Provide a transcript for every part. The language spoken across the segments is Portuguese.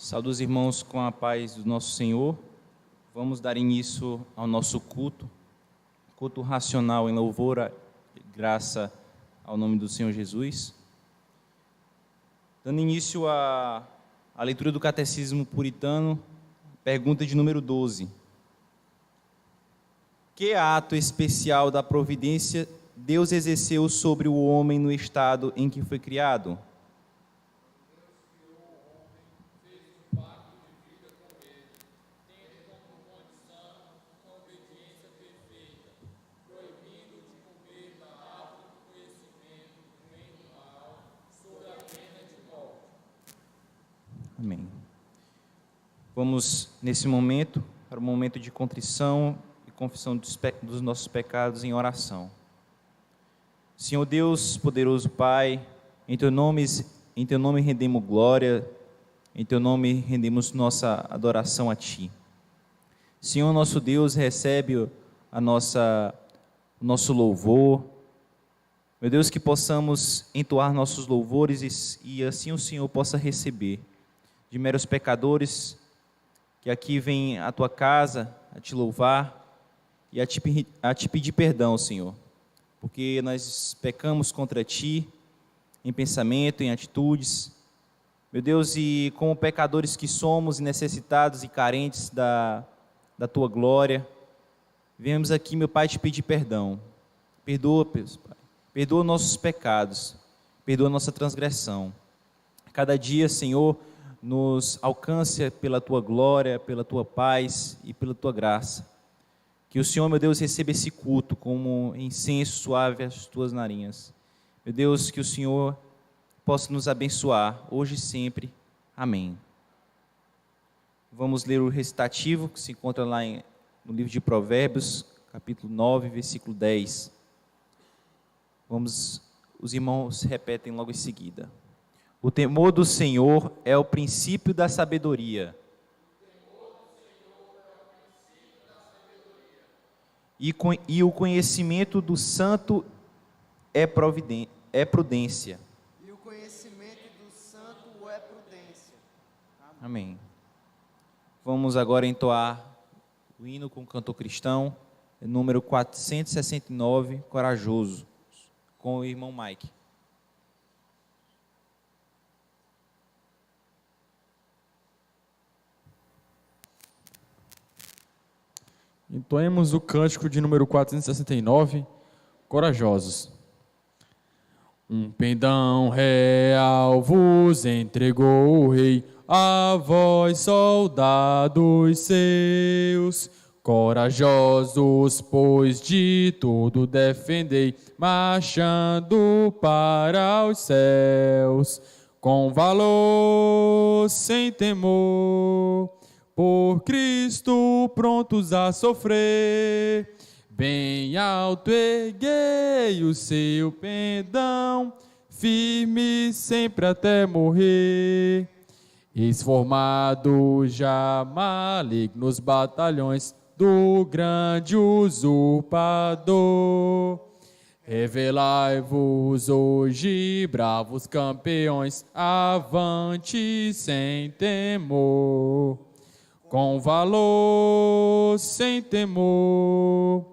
Saúdo os irmãos com a paz do nosso Senhor. Vamos dar início ao nosso culto racional em louvor e graça ao nome do Senhor Jesus. Dando início à leitura do Catecismo Puritano, pergunta de número 12. Que ato especial da providência Deus exerceu sobre o homem no estado em que foi criado? Amém. Vamos, nesse momento, para o momento de contrição e confissão dos nossos pecados em oração. Senhor Deus, poderoso Pai, em Teu nome rendemos glória, em Teu nome rendemos nossa adoração a Ti. Senhor, nosso Deus, recebe o nosso louvor. Meu Deus, que possamos entoar nossos louvores e assim o Senhor possa receber de meros pecadores que aqui vêm à Tua casa a Te louvar e a Te pedir perdão, Senhor, porque nós pecamos contra Ti em pensamento, em atitudes. Meu Deus, e como pecadores que somos, necessitados e carentes da Tua glória, viemos aqui, meu Pai, Te pedir perdão. Perdoa, Pai, perdoa nossos pecados, perdoa nossa transgressão. Cada dia, Senhor, nos alcance pela Tua glória, pela Tua paz e pela Tua graça. Que o Senhor, meu Deus, receba esse culto como incenso suave às Tuas narinas. Meu Deus, que o Senhor possa nos abençoar, hoje e sempre. Amém. Vamos ler o recitativo, que se encontra lá no livro de Provérbios, capítulo 9, versículo 10. Os irmãos repetem logo em seguida. O temor do Senhor é o princípio da sabedoria. E o conhecimento do santo é prudência. E o conhecimento do santo é prudência. Amém. Vamos agora entoar o hino com o cantor cristão, número 469, Corajoso, com o irmão Mike. Entoemos o cântico de número 469, Corajosos. Um pendão real vos entregou o rei, a vós, soldados seus. Corajosos, pois de tudo defendei, marchando para os céus. Com valor, sem temor, por Cristo prontos a sofrer. Bem alto erguei o seu pendão, firme sempre até morrer. Eis formado já malignos batalhões do grande usurpador. Revelai-vos hoje, bravos campeões, avante sem temor. Com valor, sem temor,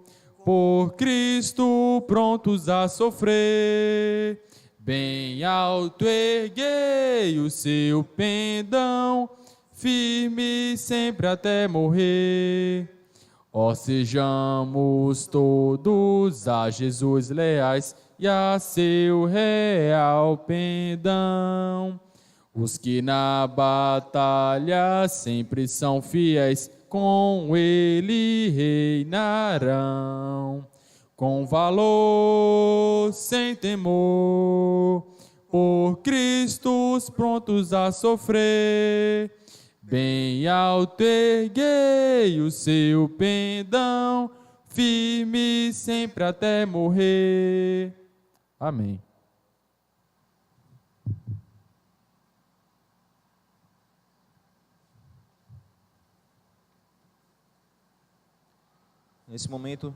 por Cristo prontos a sofrer. Bem alto erguei o seu pendão, firme sempre até morrer. Ó, sejamos todos a Jesus leais e a seu real pendão. Os que na batalha sempre são fiéis, com ele reinarão. Com valor, sem temor, por Cristo prontos a sofrer. Bem alto erguei o seu pendão, firme sempre até morrer. Amém. Nesse momento,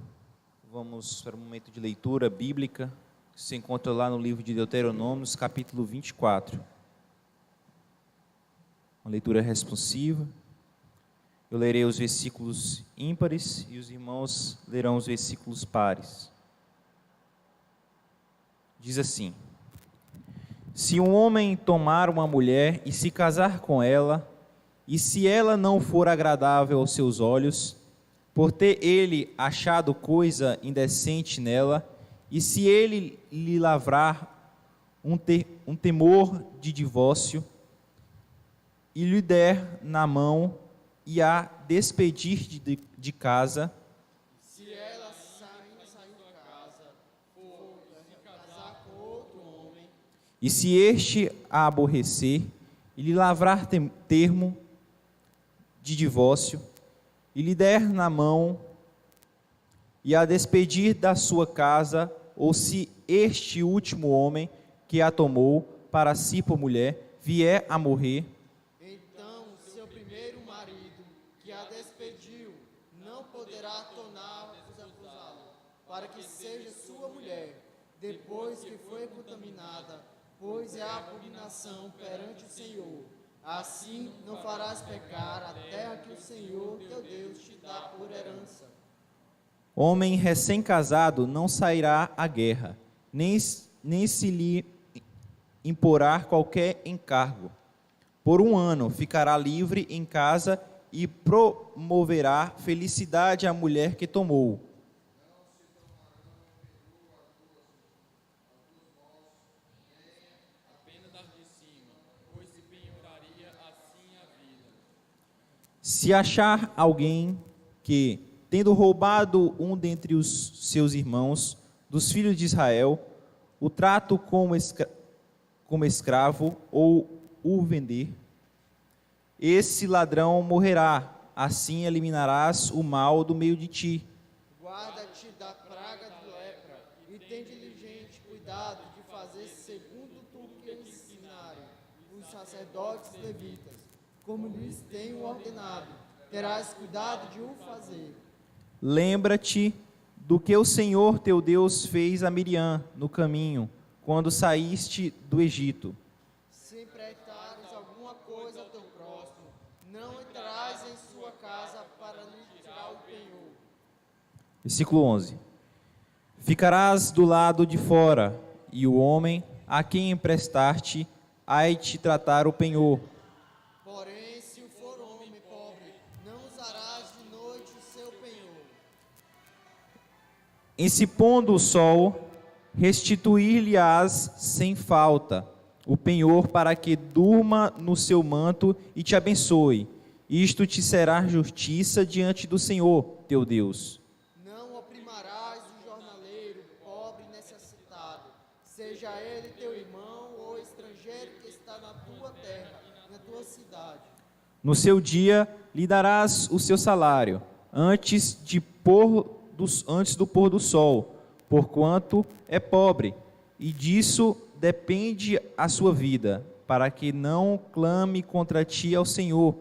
vamos para um momento de leitura bíblica, que se encontra lá no livro de Deuteronômios, capítulo 24. Uma leitura responsiva. Eu lerei os versículos ímpares e os irmãos lerão os versículos pares. Diz assim: se um homem tomar uma mulher e se casar com ela, e se ela não for agradável aos seus olhos, por ter ele achado coisa indecente nela, e se ele lhe lavrar um temor de divórcio, e lhe der na mão e a despedir de casa, Se ela sair de casa, for casar com outro homem, e se este a aborrecer, e lhe lavrar termo de divórcio, e lhe der na mão e a despedir da sua casa, ou se este último homem que a tomou para si por mulher vier a morrer, então seu primeiro marido, que a despediu, não poderá tornar a acusá-la, para que seja sua mulher, depois que foi contaminada, pois é abominação perante o Senhor. Assim não farás pecar a terra que o Senhor teu Deus te dá por herança. homem recém-casado não sairá à guerra, nem se lhe imporá qualquer encargo. Por 1 ano ficará livre em casa e promoverá felicidade à mulher que tomou. Se achar alguém que, tendo roubado um dentre os seus irmãos, dos filhos de Israel, o trato como escravo ou o vender, esse ladrão morrerá, assim eliminarás o mal do meio de ti. Guarda-te da praga de lepra e tem diligente cuidado de fazer segundo tudo que ensinarem os sacerdotes levitas, como lhes tenho ordenado. Terás cuidado de o fazer. Lembra-te do que o Senhor teu Deus fez a Miriam no caminho, quando saíste do Egito. Se empreitares alguma coisa ao teu próximo, não entrarás em sua casa para lhe tirar o penhor. Versículo 11. Ficarás do lado de fora, e o homem a quem emprestaste há de te tratar o penhor. Porém, se for homem pobre, não usarás de noite o seu penhor. Em se pondo o sol, restituir-lhe-ás sem falta o penhor, para que durma no seu manto e te abençoe. Isto te será justiça diante do Senhor, teu Deus. Não oprimirás o jornaleiro, pobre e necessitado, seja ele teu irmão ou estrangeiro que está na tua terra, na tua cidade. No seu dia lhe darás o seu salário, antes do pôr do sol, porquanto é pobre, e disso depende a sua vida, para que não clame contra ti ao Senhor,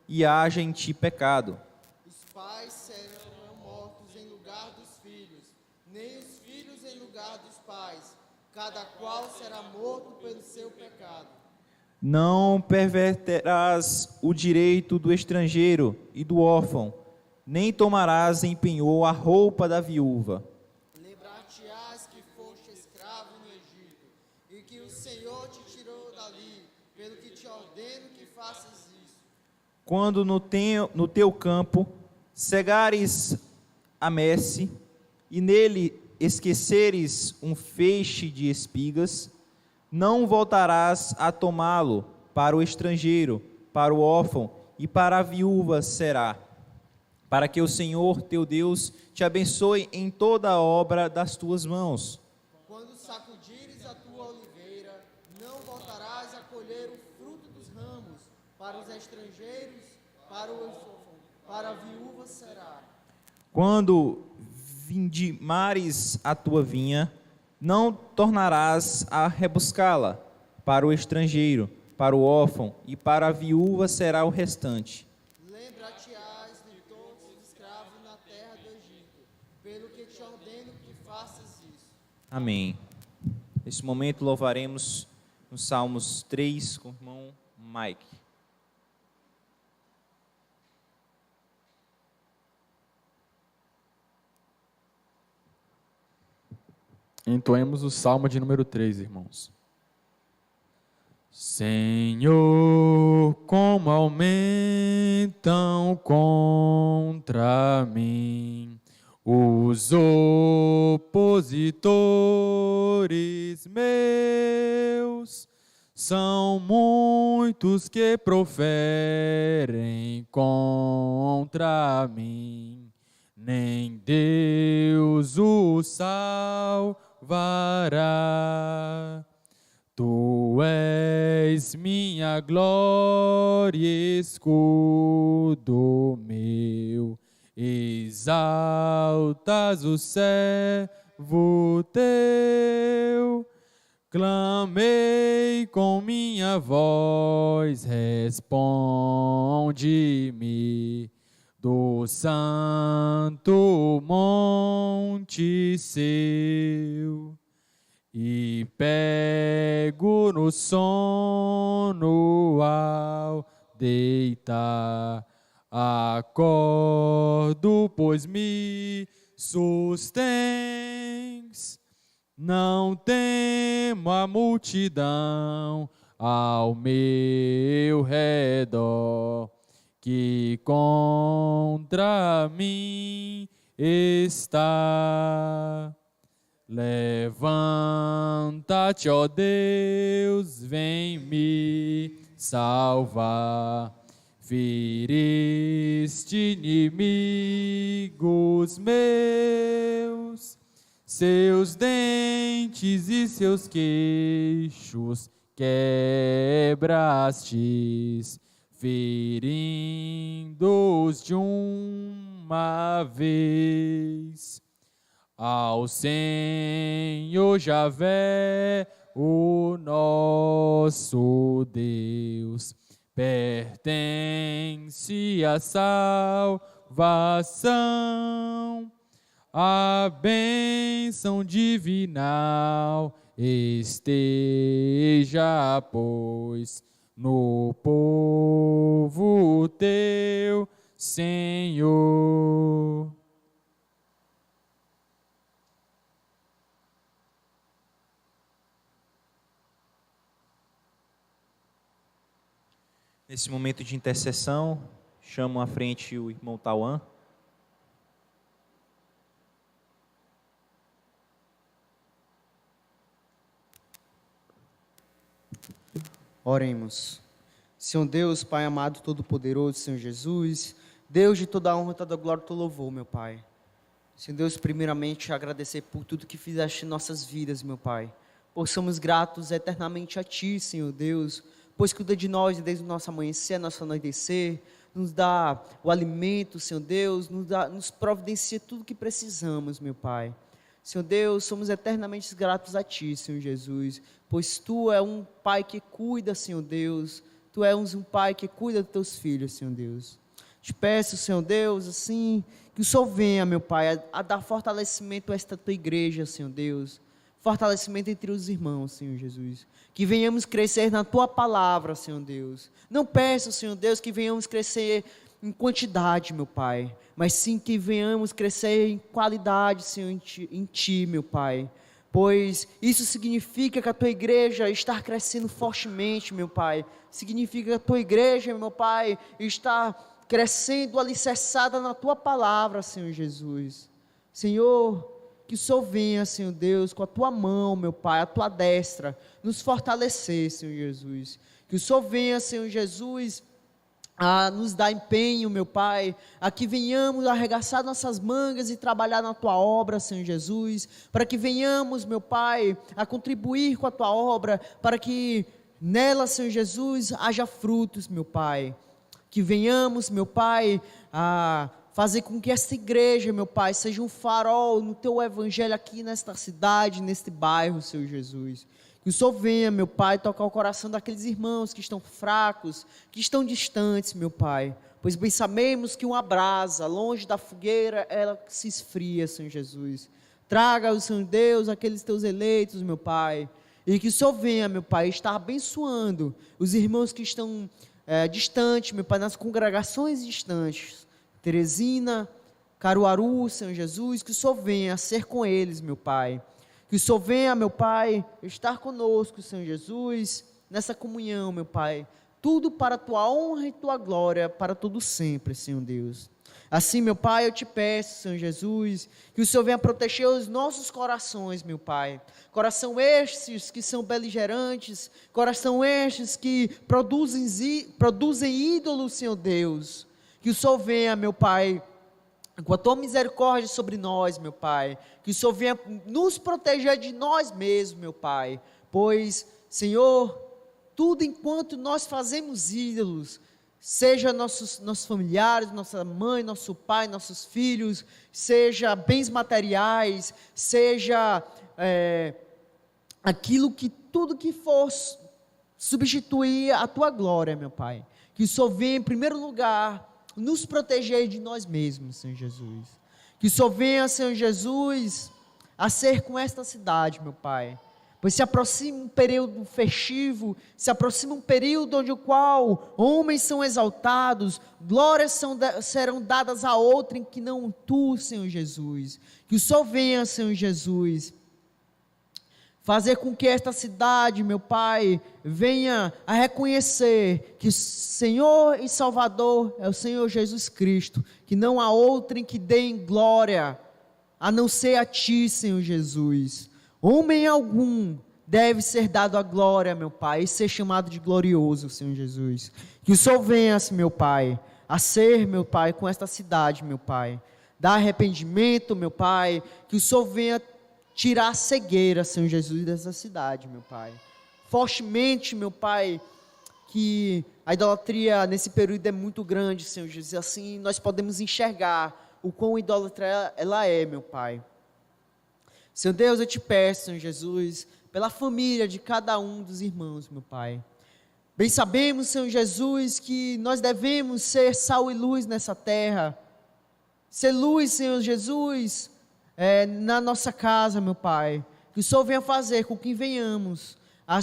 e haja em ti pecado. Os pais serão mortos em lugar dos filhos, nem os filhos em lugar dos pais. Cada qual será morto pelo seu pecado. Não perverterás o direito do estrangeiro e do órfão, nem tomarás em penhor a roupa da viúva. Lembrar-te-ás que foste escravo no Egito, e que o Senhor te tirou dali, pelo que te ordeno que faças isso. Quando no teu campo cegares a messe, e nele esqueceres um feixe de espigas, não voltarás a tomá-lo. Para o estrangeiro, para o órfão e para a viúva será, para que o Senhor teu Deus te abençoe em toda a obra das tuas mãos. Quando sacudires a tua oliveira, não voltarás a colher o fruto dos ramos. Para os estrangeiros, para a viúva será. Quando vindimares a tua vinha, não tornarás a rebuscá-la. Para o estrangeiro, para o órfão e para a viúva será o restante. Lembra-te-ás de todos os escravos na terra do Egito, pelo que te ordeno que faças isso. Amém. Nesse momento louvaremos nos Salmos 3 com o irmão Mike. Entoemos o Salmo de número 3, irmãos. Senhor, como aumentam contra mim os opositores meus, são muitos que proferem contra mim, nem Deus o salvará. Tu és minha glória e escudo meu, exaltas o servo teu. Clamei com minha voz, responde-me, do santo monte seu. E pego no sono ao deitar, acordo, pois me sustens. Não temo a multidão ao meu redor, que contra mim está. Levanta-te, ó Deus, vem me salvar. Feriste inimigos meus, seus dentes e seus queixos quebrastes, ferindo-os de uma vez. Ao Senhor Javé, o nosso Deus, pertence a salvação. A bênção divinal esteja, pois, no povo teu, Senhor. Nesse momento de intercessão, chamo à frente o irmão Tauan. Oremos. Senhor Deus, Pai amado, todo-poderoso, Senhor Jesus, Deus de toda a honra, toda a glória, todo louvor, meu Pai. Senhor Deus, primeiramente agradecer por tudo que fizeste em nossas vidas, meu Pai. Pois somos gratos eternamente a Ti, Senhor Deus, pois cuida de nós desde o nosso amanhecer, nosso anoitecer, nos dá o alimento, Senhor Deus, nos providencia tudo o que precisamos, meu Pai. Senhor Deus, somos eternamente gratos a Ti, Senhor Jesus, pois Tu é um Pai que cuida, Senhor Deus, Tu és um Pai que cuida dos Teus filhos, Senhor Deus. Te peço, Senhor Deus, assim, que o Senhor venha, meu Pai, a dar fortalecimento a esta Tua igreja, Senhor Deus, fortalecimento entre os irmãos, Senhor Jesus, que venhamos crescer na Tua palavra, Senhor Deus. Não peço, Senhor Deus, que venhamos crescer em quantidade, meu Pai, mas sim que venhamos crescer em qualidade, Senhor, em Ti, meu Pai, pois isso significa que a Tua igreja está crescendo fortemente, meu Pai, significa que a Tua igreja, meu Pai, está crescendo alicerçada na Tua palavra, Senhor Jesus. Senhor, que o Senhor venha, Senhor Deus, com a Tua mão, meu Pai, a Tua destra, nos fortalecer, Senhor Jesus. Que o Senhor venha, Senhor Jesus, a nos dar empenho, meu Pai, a que venhamos arregaçar nossas mangas e trabalhar na Tua obra, Senhor Jesus, para que venhamos, meu Pai, a contribuir com a Tua obra, para que nela, Senhor Jesus, haja frutos, meu Pai. Que venhamos, meu Pai, a fazer com que esta igreja, meu Pai, seja um farol no Teu evangelho aqui nesta cidade, neste bairro, Senhor Jesus. Que o Senhor venha, meu Pai, tocar o coração daqueles irmãos que estão fracos, que estão distantes, meu Pai. Pois bem sabemos que uma brasa, longe da fogueira, ela se esfria, Senhor Jesus. Traga, Senhor Deus, aqueles Teus eleitos, meu Pai. E que o Senhor venha, meu Pai, estar abençoando os irmãos que estão distantes, meu Pai, nas congregações distantes. Teresina, Caruaru, Senhor Jesus, que o Senhor venha a ser com eles, meu Pai. Que Que o Senhor venha, meu Pai, estar conosco, Senhor Jesus, nessa comunhão, meu Pai. Tudo para a Tua honra e Tua glória, para todo sempre, Senhor Deus. Assim, meu Pai, eu te peço, Senhor Jesus, que o Senhor venha proteger os nossos corações, meu Pai. Coração estes que são beligerantes, coração estes que produzem ídolos, Senhor Deus. Que o Senhor venha, meu Pai, com a Tua misericórdia sobre nós, meu Pai. Que o Senhor venha nos proteger de nós mesmos, meu Pai. Pois, Senhor, tudo enquanto nós fazemos ídolos, seja nossos familiares, nossa mãe, nosso pai, nossos filhos, seja bens materiais, seja tudo que for substituir a Tua glória, meu Pai. Que o Senhor venha em primeiro lugar nos proteger de nós mesmos, Senhor Jesus. Que o Senhor venha, Senhor Jesus, a ser com esta cidade, meu Pai. Pois se aproxima um período festivo, se aproxima um período onde o qual homens são exaltados, glórias serão dadas a outrem que não Tu, Senhor Jesus. Que o Senhor venha, Senhor Jesus, fazer com que esta cidade, meu Pai, venha a reconhecer que Senhor e Salvador é o Senhor Jesus Cristo, que não há outrem que dê em glória, a não ser a Ti, Senhor Jesus. Homem algum deve ser dado a glória, meu Pai, e ser chamado de glorioso, Senhor Jesus. Que o Senhor venha, meu Pai, a ser, meu Pai, com esta cidade, meu Pai. Dá arrependimento, meu Pai, que o Senhor venha tirar a cegueira, Senhor Jesus, dessa cidade, meu Pai. Fortemente, meu Pai, que a idolatria nesse período é muito grande, Senhor Jesus. Assim nós podemos enxergar o quão idólatra ela é, meu Pai. Senhor Deus, eu te peço, Senhor Jesus, pela família de cada um dos irmãos, meu Pai. Bem sabemos, Senhor Jesus, que nós devemos ser sal e luz nessa terra. Ser luz, Senhor Jesus, na nossa casa, meu Pai. Que o Senhor venha fazer com que venhamos a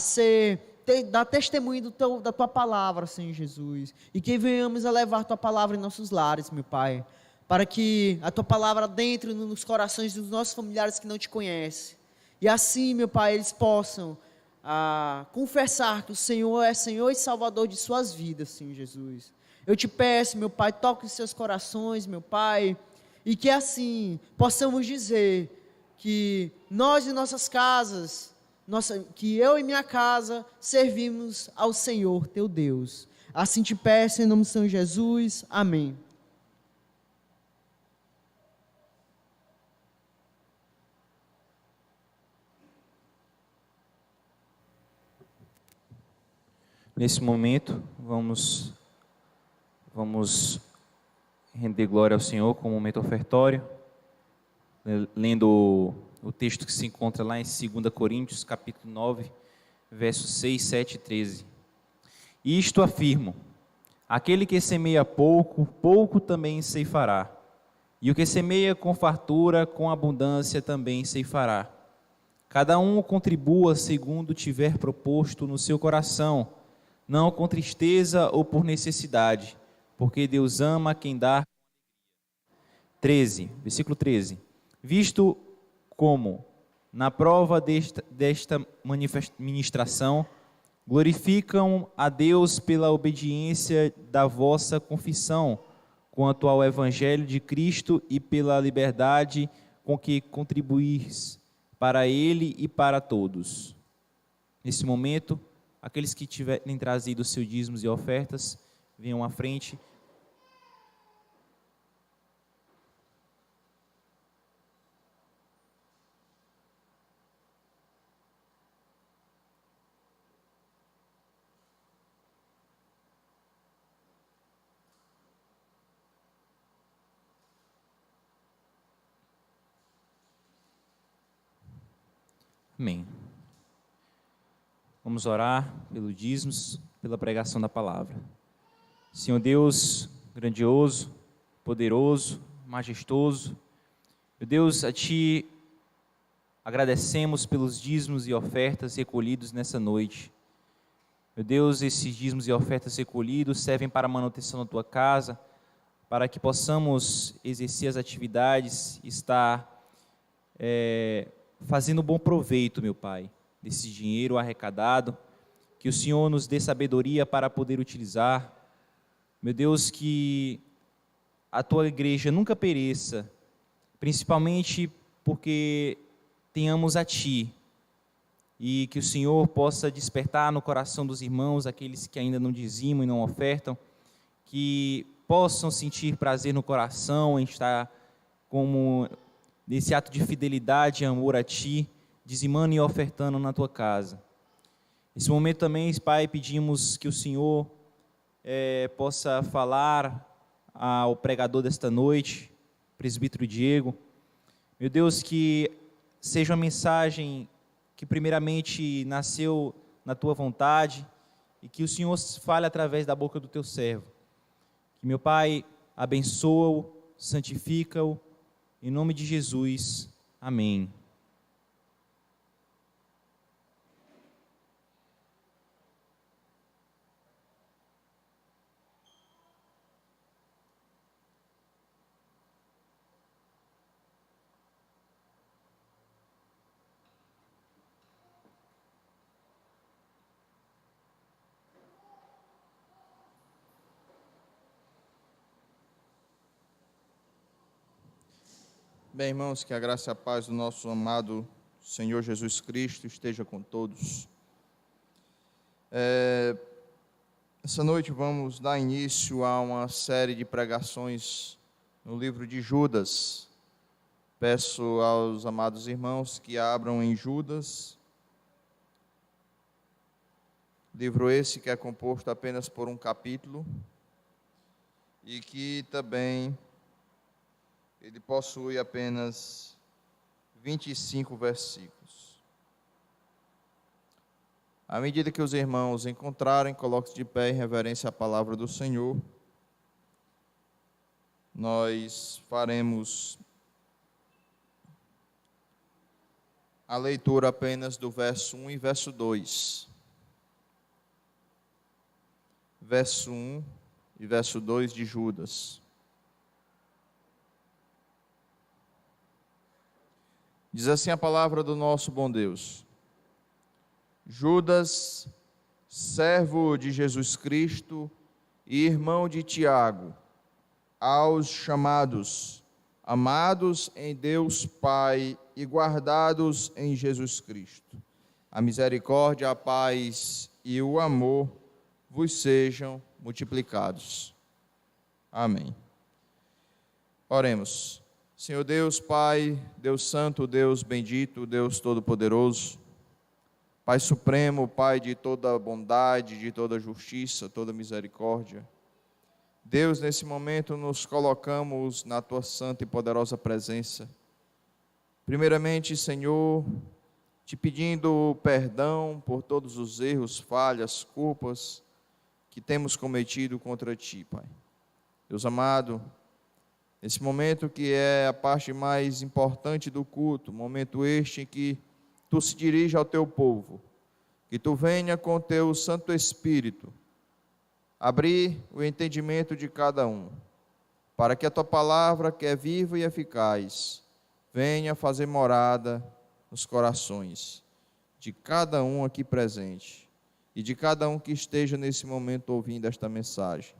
dar testemunho da Tua palavra, Senhor Jesus. E que venhamos a levar Tua palavra em nossos lares, meu Pai. Para que a Tua palavra adentre nos corações dos nossos familiares que não Te conhecem. E assim, meu Pai, eles possam confessar que o Senhor é Senhor e Salvador de suas vidas, Senhor Jesus. Eu Te peço, meu Pai, toque os seus corações, meu Pai, e que assim possamos dizer que nós e nossas casas, que eu e minha casa servimos ao Senhor, Teu Deus. Assim Te peço em nome de Senhor Jesus. Amém. Nesse momento, vamos render glória ao Senhor com um momento ofertório, lendo o texto que se encontra lá em 2 Coríntios, capítulo 9, versos 6, 7 e 13. Isto afirmo: aquele que semeia pouco, pouco também ceifará, e o que semeia com fartura, com abundância também ceifará. Cada um contribua segundo tiver proposto no seu coração, não com tristeza ou por necessidade, porque Deus ama quem dá. 13, versículo 13. Visto como, na prova desta ministração, glorificam a Deus pela obediência da vossa confissão, quanto ao Evangelho de Cristo e pela liberdade com que contribuís para Ele e para todos. Nesse momento, aqueles que tiverem trazido seus dízimos e ofertas, venham à frente. Amém. Vamos orar pelos dízimos, pela pregação da palavra. Senhor Deus, grandioso, poderoso, majestoso, meu Deus, a Ti agradecemos pelos dízimos e ofertas recolhidos nessa noite. Meu Deus, esses dízimos e ofertas recolhidos servem para a manutenção da Tua casa, para que possamos exercer as atividades, estar fazendo bom proveito, meu Pai, desse dinheiro arrecadado, que o Senhor nos dê sabedoria para poder utilizar. Meu Deus, que a tua igreja nunca pereça, principalmente porque tenhamos a Ti, e que o Senhor possa despertar no coração dos irmãos, aqueles que ainda não dizimam e não ofertam, que possam sentir prazer no coração em estar como nesse ato de fidelidade e amor a Ti, dizimando e ofertando na Tua casa. Nesse momento também, Pai, pedimos que o Senhor possa falar ao pregador desta noite, presbítero Diego. Meu Deus, que seja uma mensagem que primeiramente nasceu na Tua vontade e que o Senhor fale através da boca do Teu servo. Que, meu Pai, abençoa-o, santifica-o, em nome de Jesus. Amém. Bem, irmãos, que a graça e a paz do nosso amado Senhor Jesus Cristo esteja com todos. Essa noite vamos dar início a uma série de pregações no livro de Judas. Peço aos amados irmãos que abram em Judas, livro esse que é composto apenas por um capítulo e que também ele possui apenas 25 versículos. À medida que os irmãos encontrarem, coloque-se de pé em reverência à palavra do Senhor. Nós faremos a leitura apenas do verso 1 e verso 2. Verso 1 e verso 2 de Judas. Diz assim a palavra do nosso bom Deus: Judas, servo de Jesus Cristo e irmão de Tiago, aos chamados, amados em Deus Pai e guardados em Jesus Cristo, a misericórdia, a paz e o amor vos sejam multiplicados. Amém. Oremos. Senhor Deus, Pai, Deus Santo, Deus Bendito, Deus Todo-Poderoso, Pai Supremo, Pai de toda bondade, de toda justiça, toda misericórdia. Deus, nesse momento nos colocamos na Tua santa e poderosa presença. Primeiramente, Senhor, te pedindo perdão por todos os erros, falhas, culpas que temos cometido contra Ti, Pai. Deus amado, nesse momento que é a parte mais importante do culto, momento este em que Tu se dirige ao Teu povo, que Tu venha com Teu Santo Espírito, abrir o entendimento de cada um, para que a Tua palavra, que é viva e eficaz, venha fazer morada nos corações de cada um aqui presente e de cada um que esteja nesse momento ouvindo esta mensagem.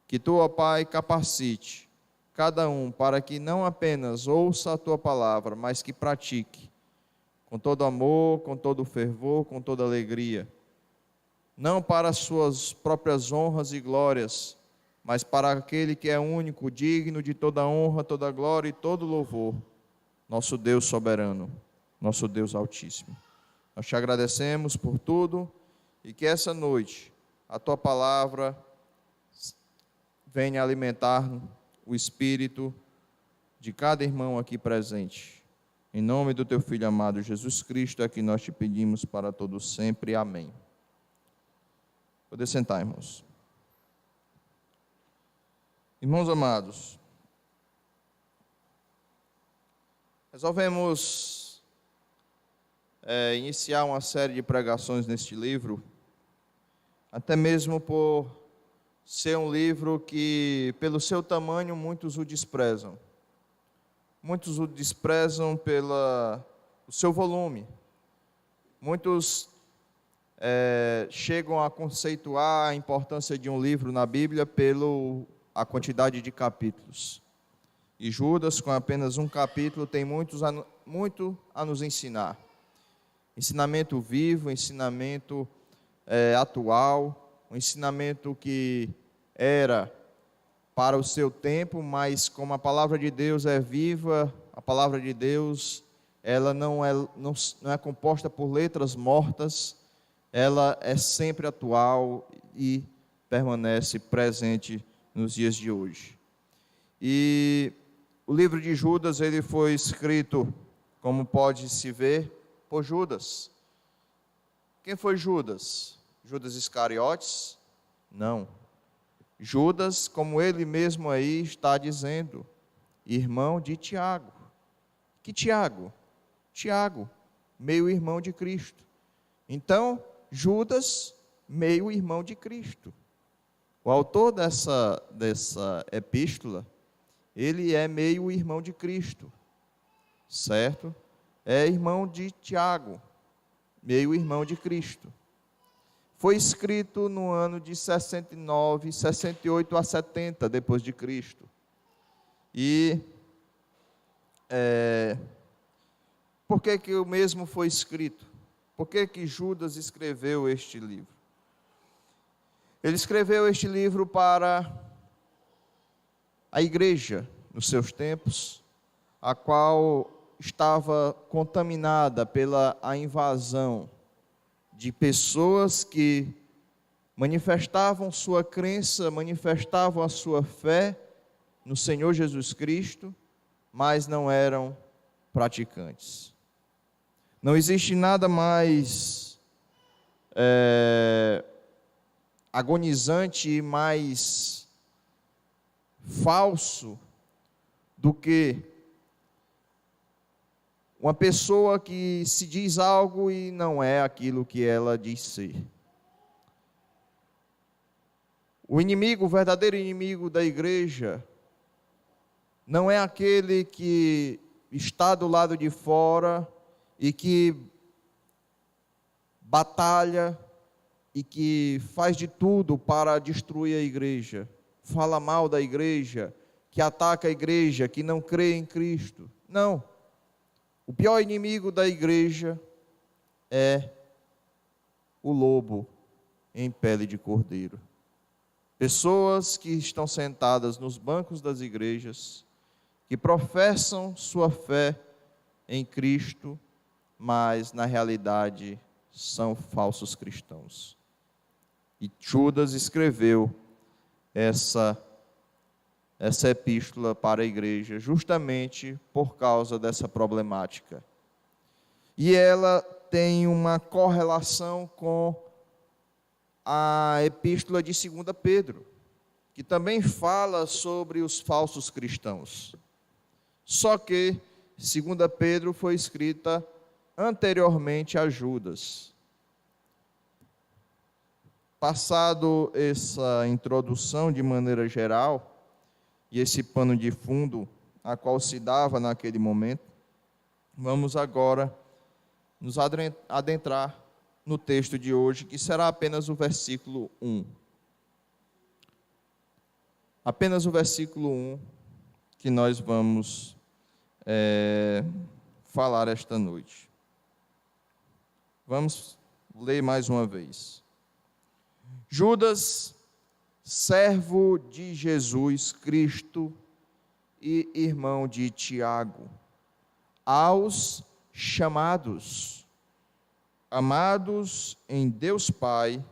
Que Tu, ó Pai, capacite cada um para que não apenas ouça a Tua palavra, mas que pratique com todo amor, com todo fervor, com toda alegria, não para as suas próprias honras e glórias, mas para aquele que é único, digno de toda honra, toda glória e todo louvor, nosso Deus soberano, nosso Deus altíssimo. Nós te agradecemos por tudo e que essa noite a Tua palavra venha alimentar o espírito de cada irmão aqui presente. Em nome do Teu Filho amado Jesus Cristo, é que nós te pedimos para todos sempre. Amém. Poder sentar, irmãos. Irmãos amados, resolvemos iniciar uma série de pregações neste livro, até mesmo por ser um livro que, pelo seu tamanho, muitos o desprezam. Muitos o desprezam pela o seu volume. Muitos chegam a conceituar a importância de um livro na Bíblia pela quantidade de capítulos. E Judas, com apenas um capítulo, tem muito a nos ensinar. Ensinamento vivo, ensinamento atual, um ensinamento que era para o seu tempo, mas como a palavra de Deus é viva, a palavra de Deus ela não é composta por letras mortas, ela é sempre atual e permanece presente nos dias de hoje. E o livro de Judas, ele foi escrito, como pode se ver, por Judas. Quem foi Judas? Judas Iscariotes? Não. Judas, como ele mesmo aí está dizendo, irmão de Tiago. Que Tiago? Tiago, meio-irmão de Cristo. Então, Judas, meio-irmão de Cristo. O autor dessa epístola, ele é meio-irmão de Cristo, certo? É irmão de Tiago, meio-irmão de Cristo. Foi escrito no ano de 69, 68 a 70 depois de Cristo. E por que o mesmo foi escrito? Por que Judas escreveu este livro? Ele escreveu este livro para a igreja nos seus tempos, a qual estava contaminada pela invasão de pessoas que manifestavam sua crença, manifestavam a sua fé no Senhor Jesus Cristo, mas não eram praticantes. Não existe nada mais agonizante e mais falso do que uma pessoa que se diz algo e não é aquilo que ela diz ser. O inimigo, o verdadeiro inimigo da igreja, não é aquele que está do lado de fora e que batalha e que faz de tudo para destruir a igreja, fala mal da igreja, que ataca a igreja, que não crê em Cristo. Não. O pior inimigo da igreja é o lobo em pele de cordeiro. Pessoas que estão sentadas nos bancos das igrejas, que professam sua fé em Cristo, mas na realidade são falsos cristãos. E Judas escreveu essa epístola para a igreja, justamente por causa dessa problemática. E ela tem uma correlação com a epístola de 2 Pedro, que também fala sobre os falsos cristãos. Só que 2 Pedro foi escrita anteriormente a Judas. Passado essa introdução de maneira geral, e esse pano de fundo a qual se dava naquele momento, vamos agora nos adentrar no texto de hoje, que será apenas o versículo 1. Apenas o versículo 1 que nós vamos falar esta noite. Vamos ler mais uma vez. Judas, servo de Jesus Cristo e irmão de Tiago, aos chamados, amados em Deus Pai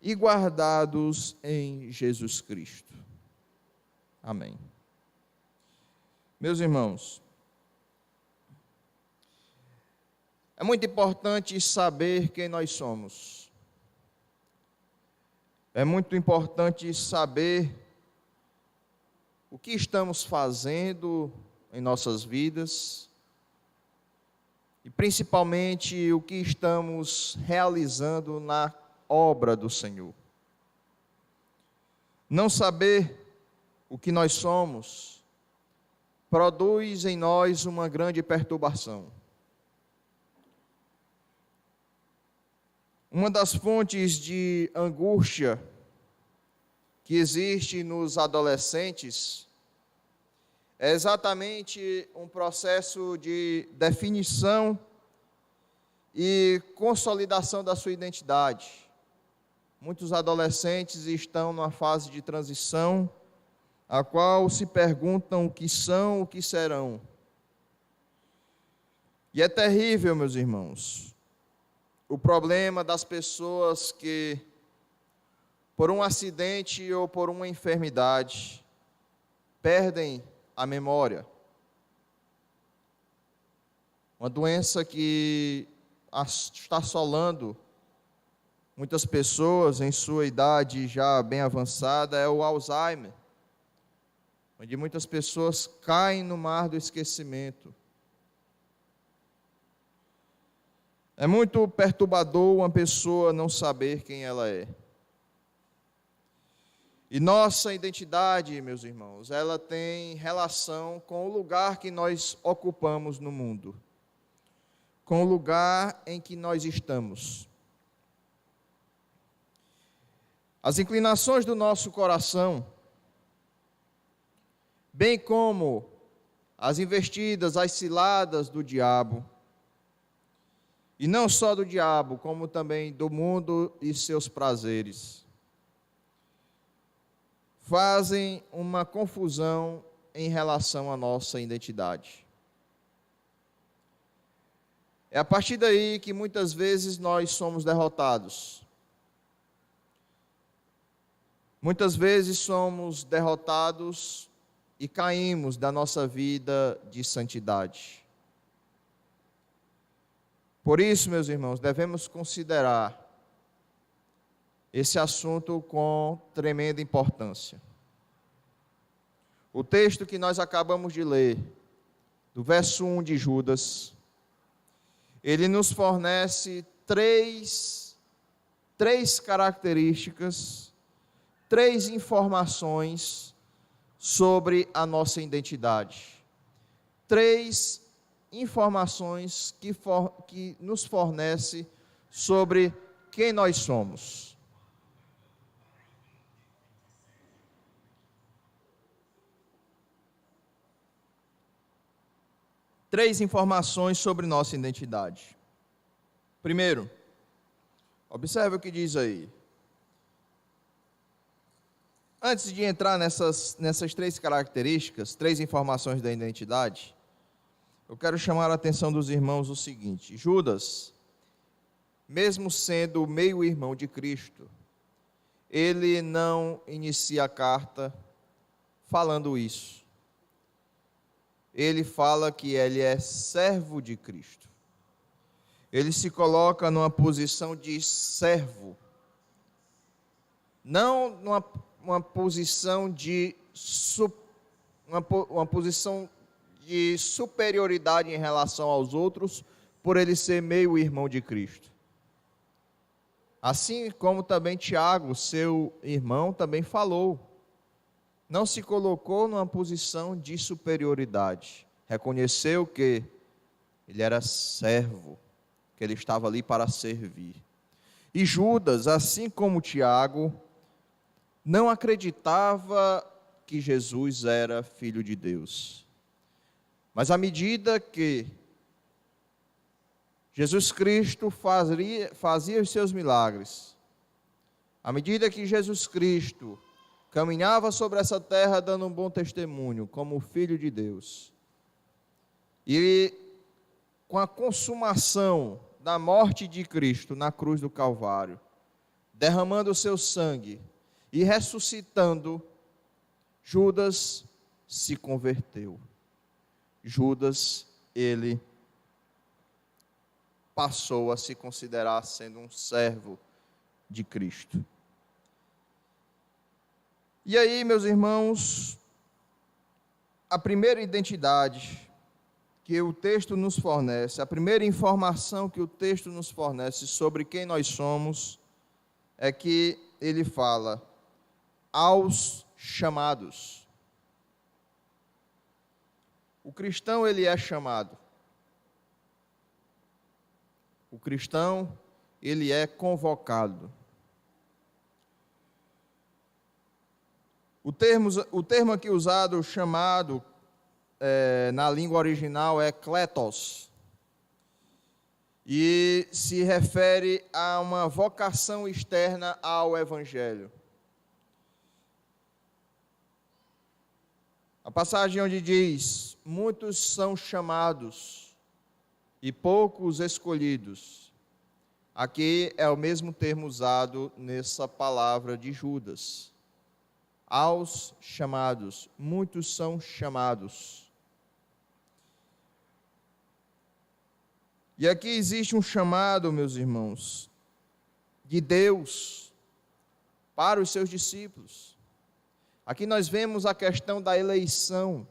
e guardados em Jesus Cristo. Amém. Meus irmãos, é muito importante saber quem nós somos. É muito importante saber o que estamos fazendo em nossas vidas e principalmente o que estamos realizando na obra do Senhor. Não saber o que nós somos produz em nós uma grande perturbação. Uma das fontes de angústia que existe nos adolescentes é exatamente um processo de definição e consolidação da sua identidade. Muitos adolescentes estão numa fase de transição, a qual se perguntam o que são, o que serão. E é terrível, meus irmãos, o problema das pessoas que, por um acidente ou por uma enfermidade, perdem a memória. Uma doença que está assolando muitas pessoas em sua idade já bem avançada é o Alzheimer, onde muitas pessoas caem no mar do esquecimento. É muito perturbador uma pessoa não saber quem ela é. E nossa identidade, meus irmãos, ela tem relação com o lugar que nós ocupamos no mundo, com o lugar em que nós estamos. As inclinações do nosso coração, bem como as investidas, as ciladas do diabo, e não só do diabo, como também do mundo e seus prazeres, fazem uma confusão em relação à nossa identidade. É a partir daí que muitas vezes nós somos derrotados. Muitas vezes somos derrotados e caímos da nossa vida de santidade. Por isso, meus irmãos, devemos considerar esse assunto com tremenda importância. O texto que nós acabamos de ler, do verso 1 de Judas, ele nos fornece três características, três informações sobre a nossa identidade. Três informações que nos fornece sobre quem nós somos. Três informações sobre nossa identidade. Primeiro, observe o que diz aí. Antes de entrar nessas três características, três informações da identidade, eu quero chamar a atenção dos irmãos o seguinte: Judas, mesmo sendo meio-irmão de Cristo, ele não inicia a carta falando isso. Ele fala que ele é servo de Cristo. Ele se coloca numa posição de servo, não uma posição uma posição de superioridade em relação aos outros, por ele ser meio-irmão de Cristo. Assim como também Tiago, seu irmão, também falou. Não se colocou numa posição de superioridade. Reconheceu que ele era servo, que ele estava ali para servir. E Judas, assim como Tiago, não acreditava que Jesus era filho de Deus. Mas à medida que Jesus Cristo fazia os seus milagres, à medida que Jesus Cristo caminhava sobre essa terra dando um bom testemunho como Filho de Deus, e com a consumação da morte de Cristo na cruz do Calvário, derramando o seu sangue e ressuscitando, Judas se converteu. Judas, ele passou a se considerar sendo um servo de Cristo. E aí, meus irmãos, a primeira identidade que o texto nos fornece, a primeira informação que o texto nos fornece sobre quem nós somos, é que ele fala aos chamados. O cristão, ele é chamado. O cristão, ele é convocado. O termo aqui usado, chamado, na língua original é kletos, e se refere a uma vocação externa ao Evangelho. A passagem onde diz, muitos são chamados e poucos escolhidos. Aqui é o mesmo termo usado nessa palavra de Judas. Aos chamados, muitos são chamados. E aqui existe um chamado, meus irmãos, de Deus para os seus discípulos. Aqui nós vemos a questão da eleição.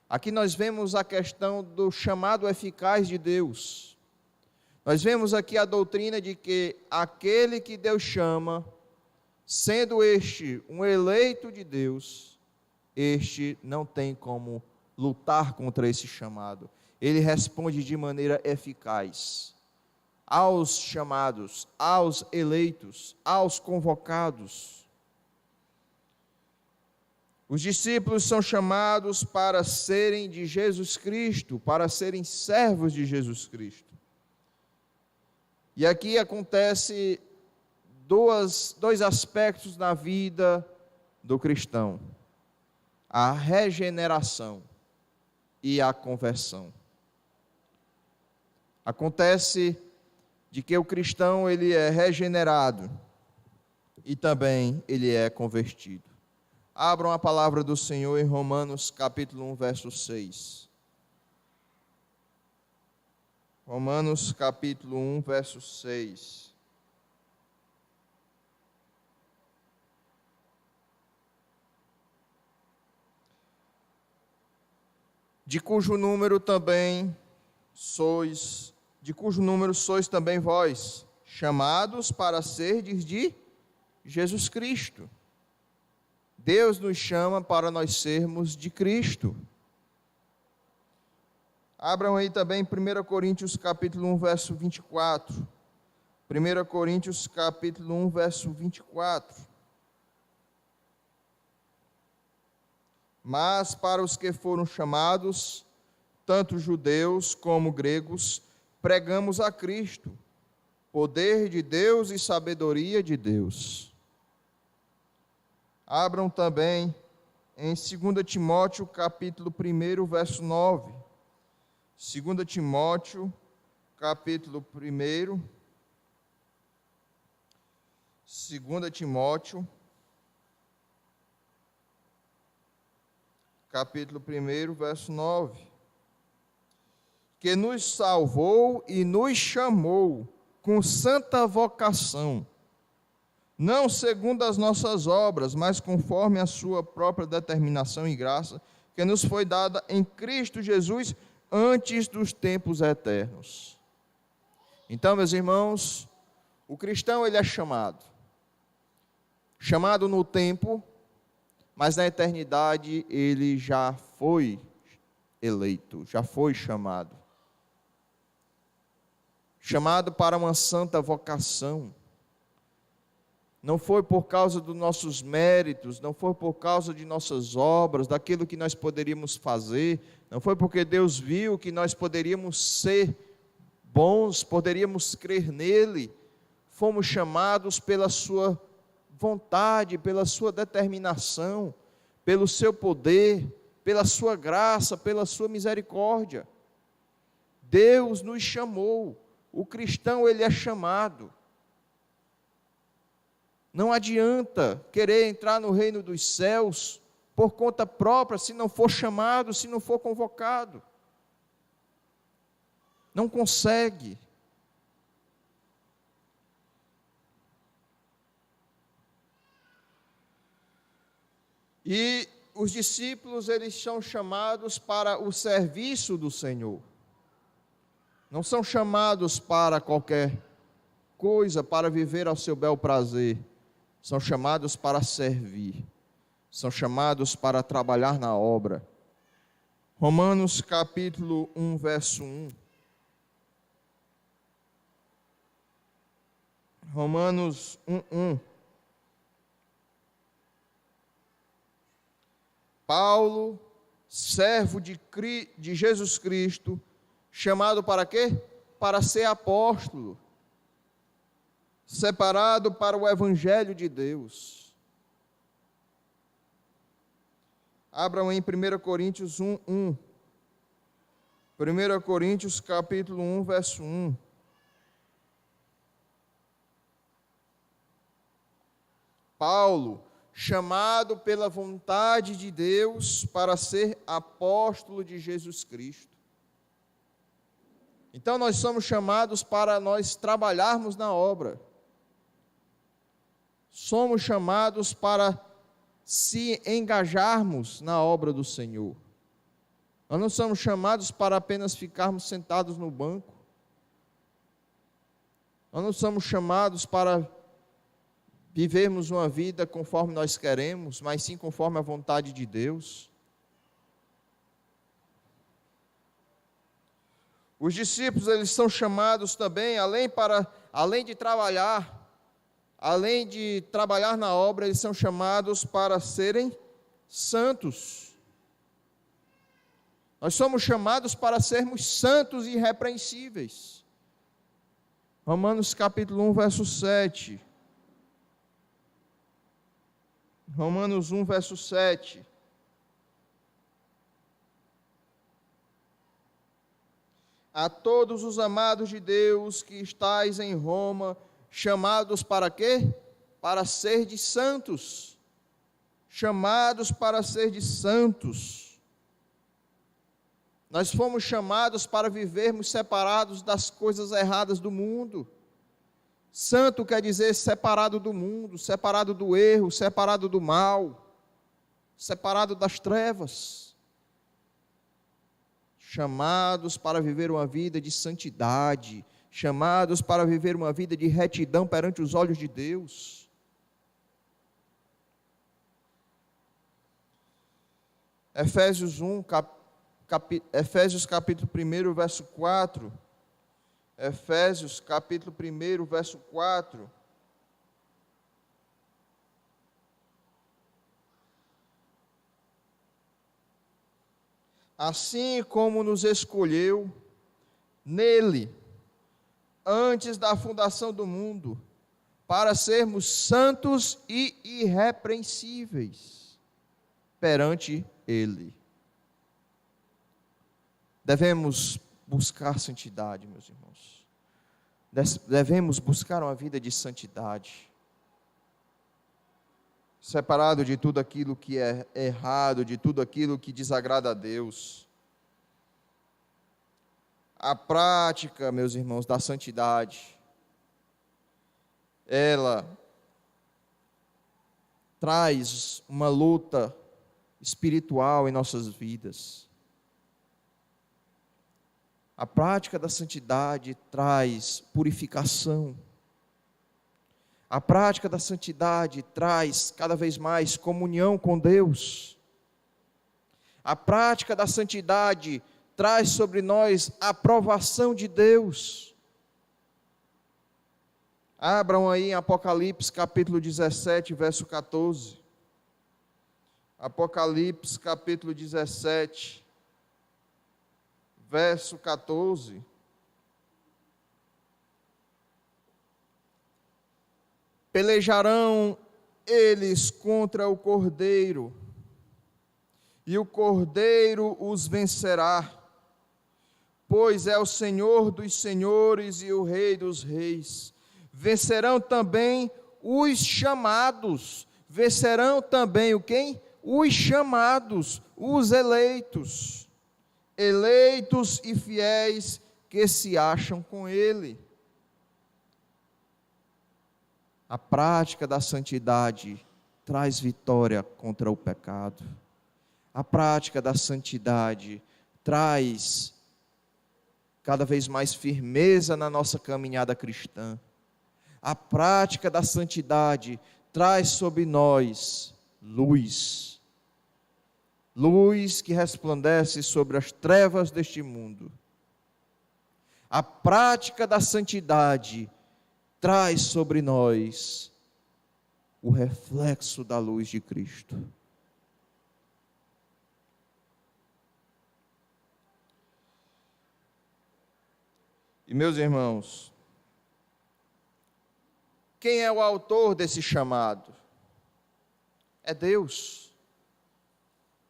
Aqui nós vemos a questão do chamado eficaz de Deus. Nós vemos aqui a doutrina de que aquele que Deus chama, sendo este um eleito de Deus, este não tem como lutar contra esse chamado. Ele responde de maneira eficaz aos chamados, aos eleitos, aos convocados. Os discípulos são chamados para serem de Jesus Cristo, para serem servos de Jesus Cristo. E aqui acontece dois aspectos na vida do cristão: a regeneração e a conversão. Acontece de que o cristão ele é regenerado e também ele é convertido. Abram a palavra do Senhor em Romanos capítulo 1, verso 6. Romanos capítulo 1, verso 6. De cujo número sois também vós, chamados para serdes de Jesus Cristo. Deus nos chama para nós sermos de Cristo. Abram aí também 1 Coríntios capítulo 1, verso 24. 1 Coríntios capítulo 1, verso 24. Mas para os que foram chamados, tanto judeus como gregos, pregamos a Cristo, poder de Deus e sabedoria de Deus. Abram também em 2 Timóteo, capítulo 1, verso 9. 2 Timóteo, capítulo 1. 2 Timóteo, capítulo 1, verso 9. Que nos salvou e nos chamou com santa vocação, não segundo as nossas obras, mas conforme a sua própria determinação e graça, que nos foi dada em Cristo Jesus antes dos tempos eternos. Então, meus irmãos, o cristão ele é chamado no tempo, mas na eternidade ele já foi eleito, já foi chamado para uma santa vocação. Não foi por causa dos nossos méritos, não foi por causa de nossas obras, daquilo que nós poderíamos fazer, não foi porque Deus viu que nós poderíamos ser bons, poderíamos crer nele. Fomos chamados pela sua vontade, pela sua determinação, pelo seu poder, pela sua graça, pela sua misericórdia. Deus nos chamou. O cristão ele é chamado. Não adianta querer entrar no reino dos céus por conta própria, se não for chamado, se não for convocado. Não consegue. E os discípulos, eles são chamados para o serviço do Senhor. Não são chamados para qualquer coisa, para viver ao seu bel prazer. São chamados para servir, são chamados para trabalhar na obra. Romanos capítulo 1, verso 1. Romanos 1:1. Paulo, servo de Jesus Cristo, chamado para quê? Para ser apóstolo, separado para o Evangelho de Deus. Abram em 1 Coríntios 1:1. 1 Coríntios capítulo 1, verso 1. Paulo, chamado pela vontade de Deus para ser apóstolo de Jesus Cristo. Então nós somos chamados para nós trabalharmos na obra. Somos chamados para se engajarmos na obra do Senhor. Nós não somos chamados para apenas ficarmos sentados no banco. Nós não somos chamados para vivermos uma vida conforme nós queremos, mas sim conforme a vontade de Deus. Os discípulos, eles são chamados também, além de trabalhar na obra, eles são chamados para serem santos. Nós somos chamados para sermos santos e irrepreensíveis. Romanos capítulo 1, verso 7. Romanos 1, verso 7. A todos os amados de Deus que estáis em Roma, chamados para quê? Para serdes santos. Chamados para serdes santos. Nós fomos chamados para vivermos separados das coisas erradas do mundo. Santo quer dizer separado do mundo, separado do erro, separado do mal, separado das trevas. Chamados para viver uma vida de santidade, chamados para viver uma vida de retidão perante os olhos de Deus. Efésios capítulo 1, verso 4. Efésios capítulo 1, verso 4. Assim como nos escolheu nele, antes da fundação do mundo, para sermos santos e irrepreensíveis perante ele. Devemos buscar santidade, meus irmãos. Devemos buscar uma vida de santidade. Separado de tudo aquilo que é errado, de tudo aquilo que desagrada a Deus. A prática, meus irmãos, da santidade, ela traz uma luta espiritual em nossas vidas. A prática da santidade traz purificação. A prática da santidade traz cada vez mais comunhão com Deus. A prática da santidade traz sobre nós a aprovação de Deus. Abram aí em Apocalipse capítulo 17, verso 14. Apocalipse capítulo 17, verso 14. Pelejarão eles contra o Cordeiro, e o Cordeiro os vencerá, pois é o Senhor dos senhores e o Rei dos reis. Vencerão também os chamados. Vencerão também o quem? Os chamados, os eleitos. Eleitos e fiéis que se acham com ele. A prática da santidade traz vitória contra o pecado. A prática da santidade traz cada vez mais firmeza na nossa caminhada cristã. A prática da santidade traz sobre nós luz. Luz que resplandece sobre as trevas deste mundo. A prática da santidade traz sobre nós o reflexo da luz de Cristo. E meus irmãos, quem é o autor desse chamado? É Deus.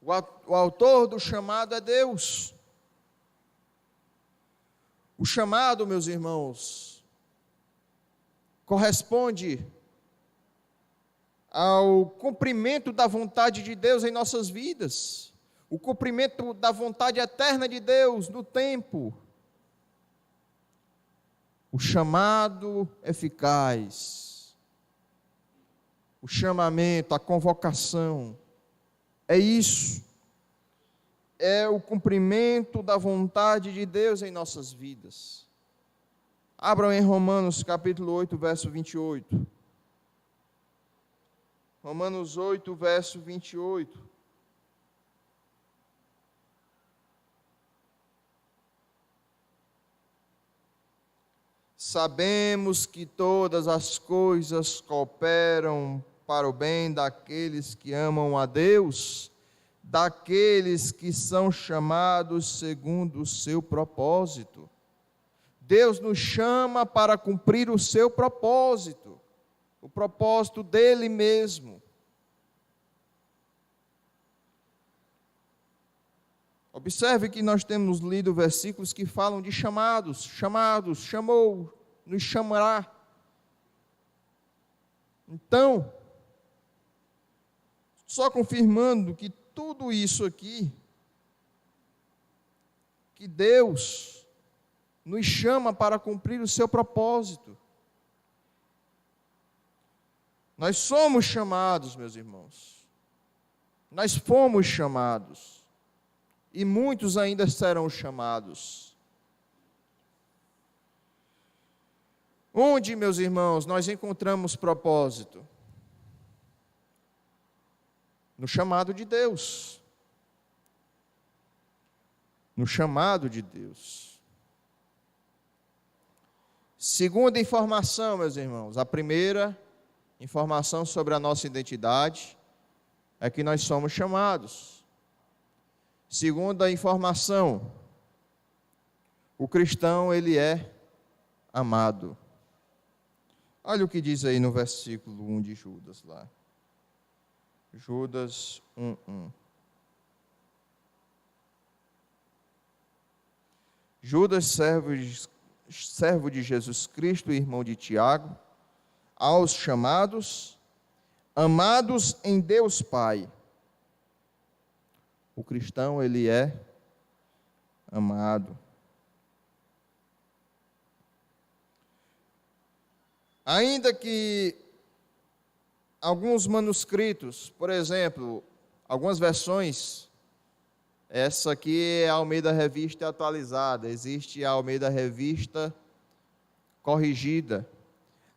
O autor do chamado é Deus. O chamado, meus irmãos, corresponde ao cumprimento da vontade de Deus em nossas vidas, o cumprimento da vontade eterna de Deus no tempo. O chamado eficaz, o chamamento, a convocação, é isso. É o cumprimento da vontade de Deus em nossas vidas. Abram em Romanos capítulo 8, verso 28. Romanos 8, verso 28. Sabemos que todas as coisas cooperam para o bem daqueles que amam a Deus, daqueles que são chamados segundo o seu propósito. Deus nos chama para cumprir o seu propósito, o propósito dele mesmo. Observe que nós temos lido versículos que falam de chamados, chamou, nos chamará. Então, só confirmando que tudo isso aqui, que Deus nos chama para cumprir o seu propósito. Nós somos chamados, meus irmãos. Nós fomos chamados. E muitos ainda serão chamados. Onde, meus irmãos, nós encontramos propósito? No chamado de Deus. No chamado de Deus. Segunda informação, meus irmãos, a primeira informação sobre a nossa identidade é que nós somos chamados. Segunda informação, o cristão, ele é amado. Olha o que diz aí no versículo 1 de Judas lá. Judas 1:1. Judas, servo de Jesus Cristo, irmão de Tiago, aos chamados, amados em Deus Pai. O cristão, ele é amado. Ainda que alguns manuscritos, por exemplo, algumas versões, essa aqui é a Almeida Revista atualizada, existe a Almeida Revista Corrigida.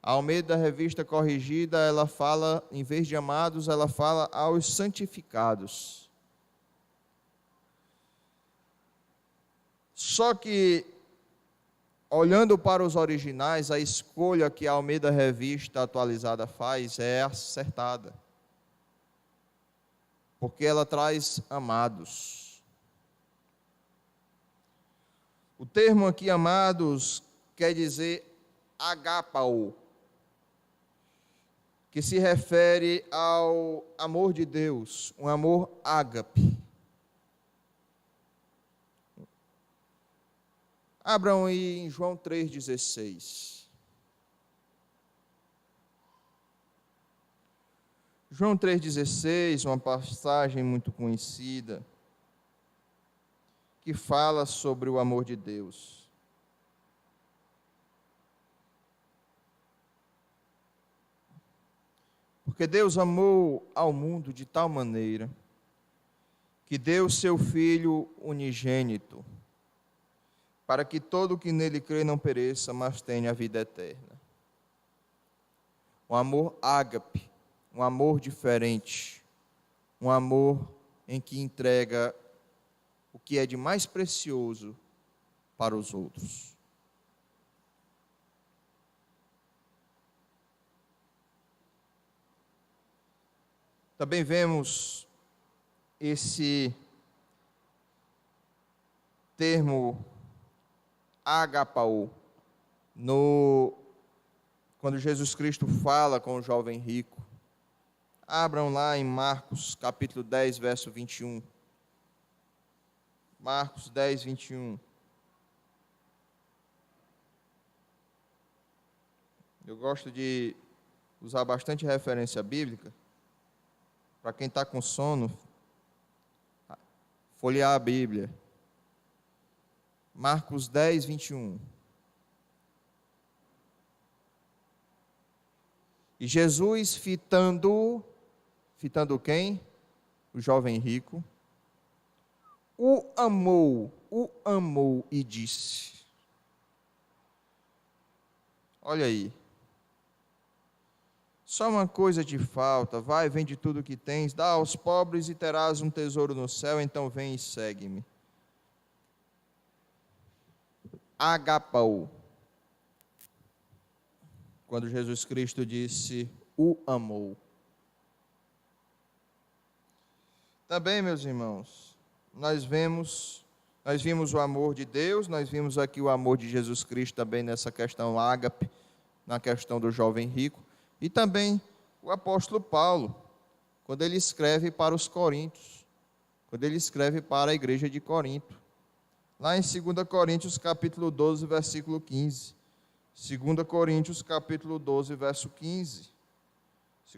A Almeida Revista Corrigida, ela fala, em vez de amados, ela fala aos santificados. Só que, olhando para os originais, a escolha que a Almeida Revista Atualizada faz é acertada. Porque ela traz amados. O termo aqui, amados, quer dizer agapao, que se refere ao amor de Deus, um amor ágape. Abram aí em João 3,16. João 3,16, uma passagem muito conhecida, que fala sobre o amor de Deus. Porque Deus amou ao mundo de tal maneira que deu seu Filho unigênito, para que todo o que nele crê não pereça, mas tenha a vida eterna. Um amor ágape, um amor diferente, um amor em que entrega o que é de mais precioso para os outros. Também vemos esse termo agapao quando Jesus Cristo fala com o jovem rico. Abram lá em Marcos capítulo 10, verso 21. Marcos 10, 21. Eu gosto de usar bastante referência bíblica. Para quem está com sono, folhear a Bíblia. Marcos 10, 21. E Jesus, fitando quem? O jovem rico, o amou e disse: olha aí, só uma coisa te falta, vai, vende tudo o que tens, dá aos pobres e terás um tesouro no céu, então vem e segue-me. Agapao. Quando Jesus Cristo disse, o amou. Também, meus irmãos, nós vimos o amor de Deus, nós vimos aqui o amor de Jesus Cristo também nessa questão ágape, na questão do jovem rico, e também o apóstolo Paulo, quando ele escreve para os Coríntios, quando ele escreve para a igreja de Corinto, lá em 2 Coríntios capítulo 12, versículo 15. 2 Coríntios capítulo 12, verso 15.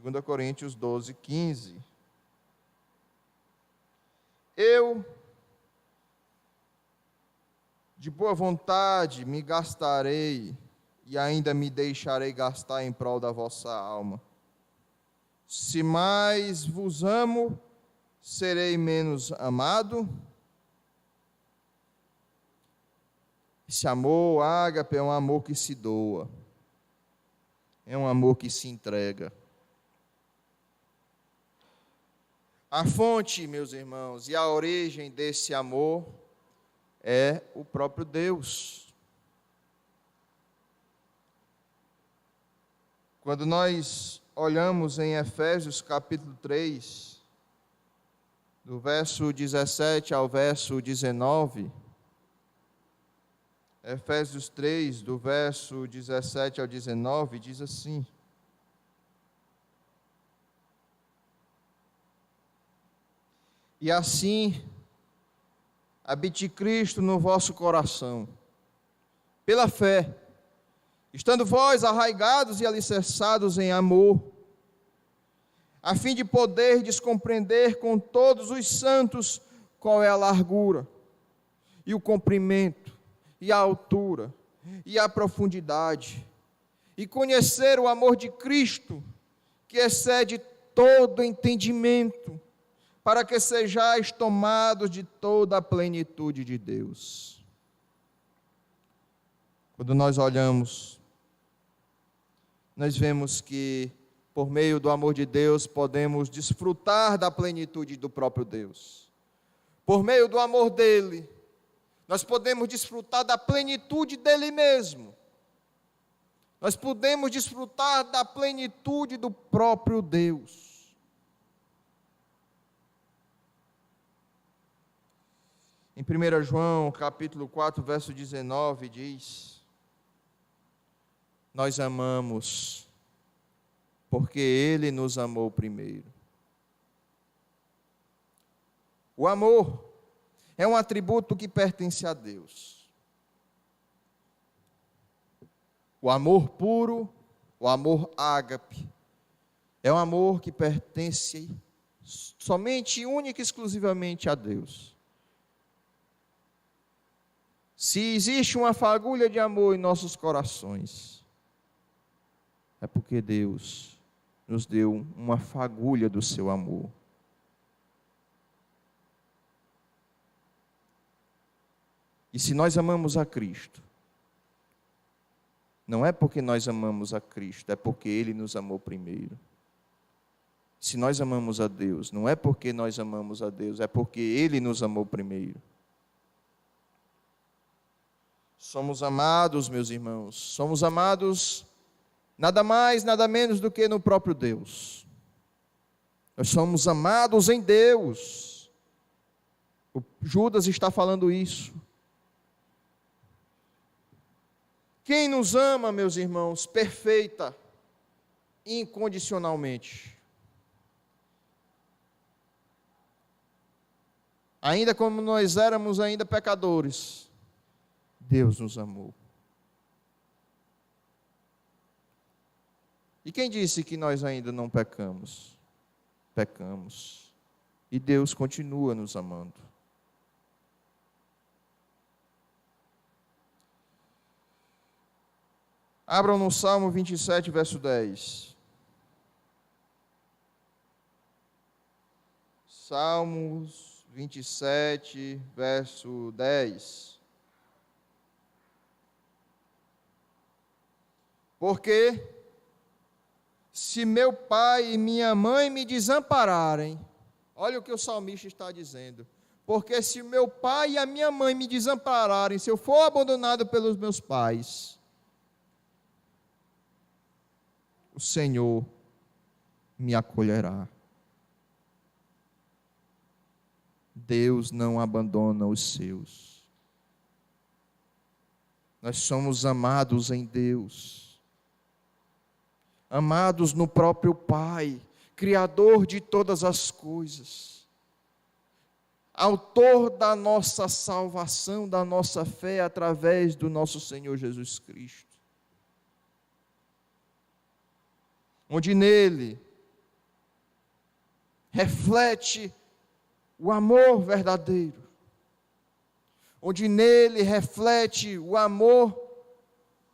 2 Coríntios 12, 15. Eu, de boa vontade, me gastarei e ainda me deixarei gastar em prol da vossa alma. Se mais vos amo, serei menos amado. Esse amor ágape é um amor que se doa, é um amor que se entrega. A fonte, meus irmãos, e a origem desse amor é o próprio Deus. Quando nós olhamos em Efésios capítulo 3, do verso 17 ao verso 19, Efésios 3, do verso 17 ao 19, diz assim: e assim, habite Cristo no vosso coração, pela fé, estando vós arraigados e alicerçados em amor, a fim de poderdes compreender com todos os santos qual é a largura, e o comprimento, e a altura, e a profundidade, e conhecer o amor de Cristo, que excede todo entendimento, para que sejais tomados de toda a plenitude de Deus. Quando nós olhamos, nós vemos que, por meio do amor de Deus, podemos desfrutar da plenitude do próprio Deus. Por meio do amor dele, nós podemos desfrutar da plenitude dele mesmo. Nós podemos desfrutar da plenitude do próprio Deus. Em 1 João, capítulo 4, verso 19, diz: nós amamos, porque ele nos amou primeiro. O amor é um atributo que pertence a Deus. O amor puro, o amor ágape, é um amor que pertence somente, única e exclusivamente a Deus. Se existe uma fagulha de amor em nossos corações, é porque Deus nos deu uma fagulha do seu amor. E se nós amamos a Cristo, não é porque nós amamos a Cristo, é porque Ele nos amou primeiro. Se nós amamos a Deus, não é porque nós amamos a Deus, é porque Ele nos amou primeiro. Somos amados, meus irmãos, somos amados nada mais, nada menos do que no próprio Deus. Nós somos amados em Deus. O Judas está falando isso. Quem nos ama, meus irmãos, perfeita, incondicionalmente. Ainda como nós éramos ainda pecadores, Deus nos amou. E quem disse que nós ainda não pecamos? Pecamos. E Deus continua nos amando. Abram no Salmo 27, verso 10. Salmos 27, verso 10. Porque se meu pai e minha mãe me desampararem, olha o que o salmista está dizendo. Porque se meu pai e a minha mãe me desampararem, se eu for abandonado pelos meus pais, o Senhor me acolherá. Deus não abandona os seus. Nós somos amados em Deus, amados no próprio Pai, Criador de todas as coisas, Autor da nossa salvação, da nossa fé através do nosso Senhor Jesus Cristo. Onde nele reflete o amor verdadeiro, onde nele reflete o amor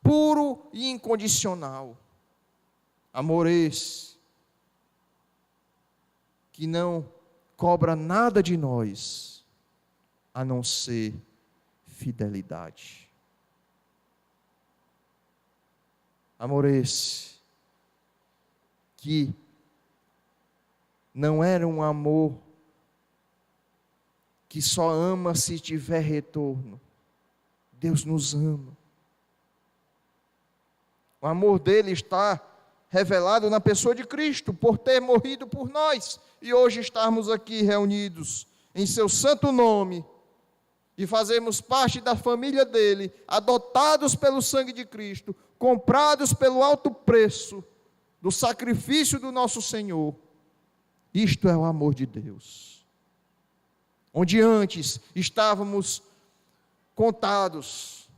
puro e incondicional. Amor esse que não cobra nada de nós, a não ser fidelidade. Amor esse que não era um amor que só ama se tiver retorno. Deus nos ama. O amor dele está revelado na pessoa de Cristo, por ter morrido por nós, e hoje estarmos aqui reunidos em seu santo nome, e fazermos parte da família dele, adotados pelo sangue de Cristo, comprados pelo alto preço do sacrifício do nosso Senhor. Isto é o amor de Deus. Onde antes estávamos contados,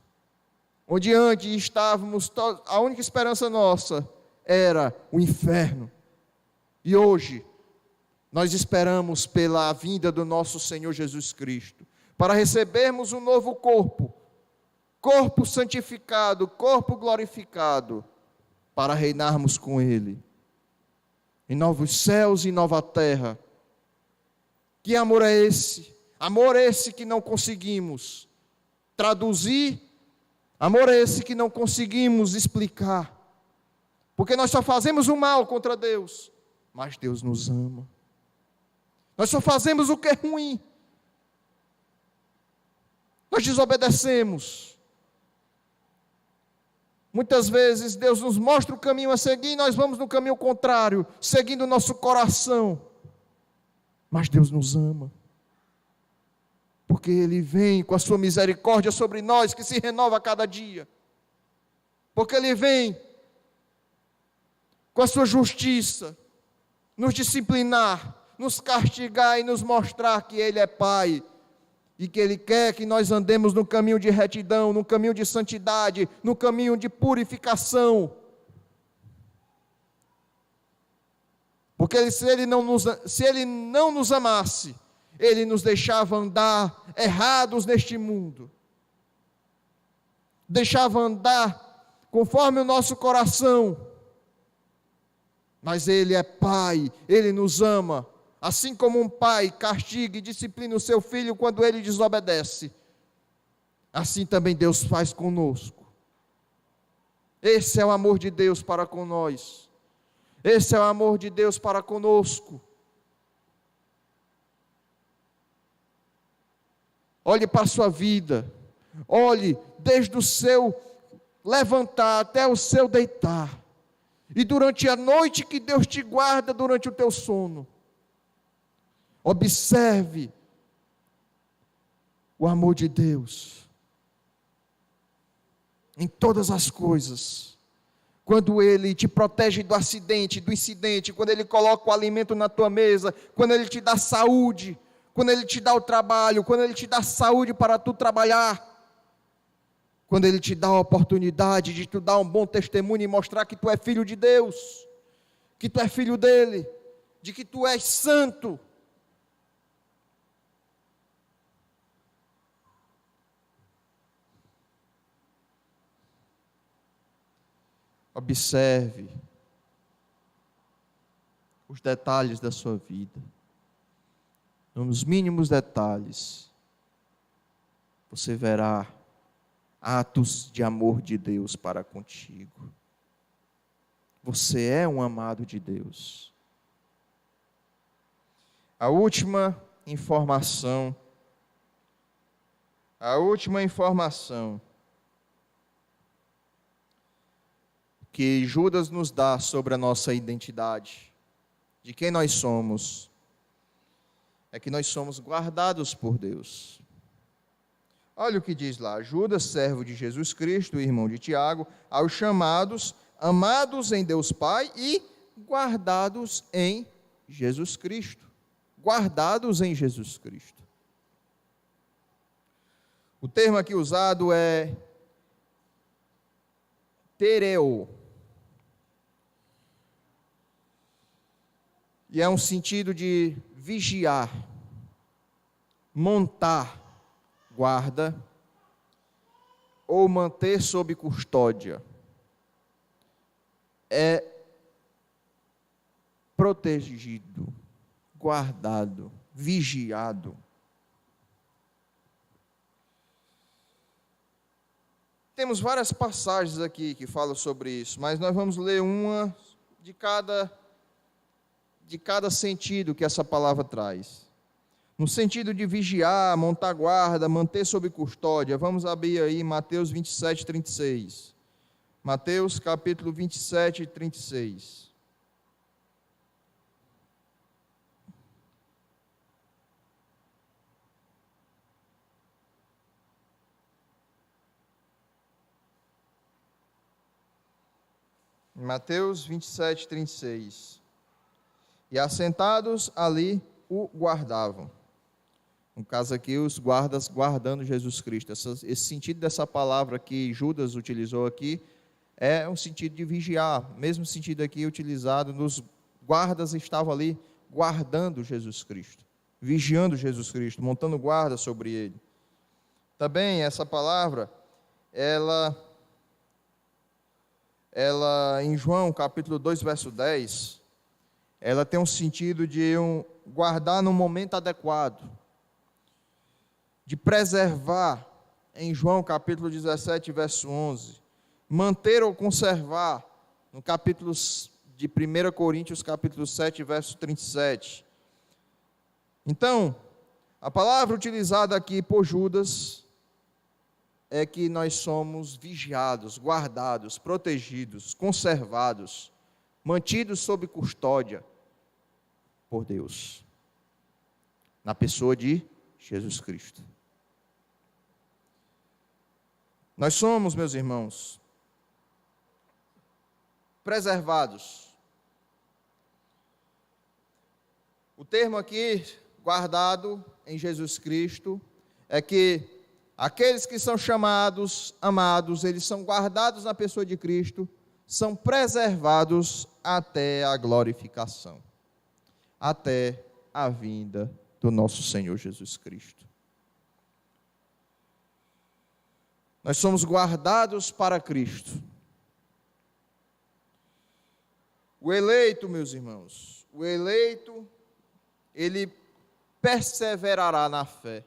onde antes estávamos, a única esperança nossa era o inferno. E hoje, nós esperamos pela vinda do nosso Senhor Jesus Cristo, para recebermos um novo corpo, corpo santificado, corpo glorificado, para reinarmos com Ele, em novos céus e nova terra. Que amor é esse? Amor esse que não conseguimos traduzir, amor esse que não conseguimos explicar, porque nós só fazemos o mal contra Deus, mas Deus nos ama. Nós só fazemos o que é ruim, nós desobedecemos. Muitas vezes Deus nos mostra o caminho a seguir e nós vamos no caminho contrário, seguindo o nosso coração. Mas Deus nos ama, porque Ele vem com a sua misericórdia sobre nós, que se renova a cada dia. Porque Ele vem com a sua justiça, nos disciplinar, nos castigar e nos mostrar que Ele é Pai, e que Ele quer que nós andemos no caminho de retidão, no caminho de santidade, no caminho de purificação. Porque se Ele não nos amasse, Ele nos deixava andar errados neste mundo, deixava andar conforme o nosso coração. Mas Ele é Pai, Ele nos ama. Assim como um pai castiga e disciplina o seu filho quando ele desobedece, assim também Deus faz conosco. Esse é o amor de Deus para com nós. Esse é o amor de Deus para conosco. Olhe para a sua vida. Olhe desde o seu levantar até o seu deitar. E durante a noite que Deus te guarda durante o teu sono. Observe o amor de Deus em todas as coisas. Quando Ele te protege do acidente, do incidente, quando Ele coloca o alimento na tua mesa, quando Ele te dá saúde, quando Ele te dá o trabalho, quando Ele te dá saúde para tu trabalhar, quando Ele te dá a oportunidade de tu dar um bom testemunho e mostrar que tu é filho de Deus, que tu é filho dEle, de que tu és santo. Observe os detalhes da sua vida. Nos mínimos detalhes, você verá atos de amor de Deus para contigo. Você é um amado de Deus. A última informação que Judas nos dá sobre a nossa identidade, de quem nós somos, é que nós somos guardados por Deus. Olha o que diz lá: Judas, servo de Jesus Cristo, irmão de Tiago, aos chamados, amados em Deus Pai e guardados em Jesus Cristo. Guardados em Jesus Cristo. O termo aqui usado é tereo. E é um sentido de vigiar, montar guarda ou manter sob custódia. É protegido, guardado, vigiado. Temos várias passagens aqui que falam sobre isso, mas nós vamos ler uma de cada sentido que essa palavra traz. No sentido de vigiar, montar guarda, manter sob custódia. Vamos abrir aí Mateus 27, 36. Mateus capítulo 27, 36. Mateus 27, 36. E assentados ali o guardavam. No caso aqui, os guardas guardando Jesus Cristo. Esse sentido dessa palavra que Judas utilizou aqui é um sentido de vigiar. Mesmo sentido aqui utilizado nos guardas estavam ali guardando Jesus Cristo, vigiando Jesus Cristo, montando guarda sobre ele. Também essa palavra, ela em João capítulo 2, verso 10, ela tem um sentido de guardar no momento adequado, de preservar, em João capítulo 17, verso 11, manter ou conservar, no capítulo de 1 Coríntios capítulo 7, verso 37. Então, a palavra utilizada aqui por Judas é que nós somos vigiados, guardados, protegidos, conservados, mantidos sob custódia por Deus, na pessoa de Jesus Cristo. Nós somos, meus irmãos, preservados. O termo aqui, guardado em Jesus Cristo, é que aqueles que são chamados, amados, eles são guardados na pessoa de Cristo, são preservados até a glorificação, até a vinda do nosso Senhor Jesus Cristo. Nós somos guardados para Cristo. O eleito, meus irmãos, o eleito, ele perseverará na fé.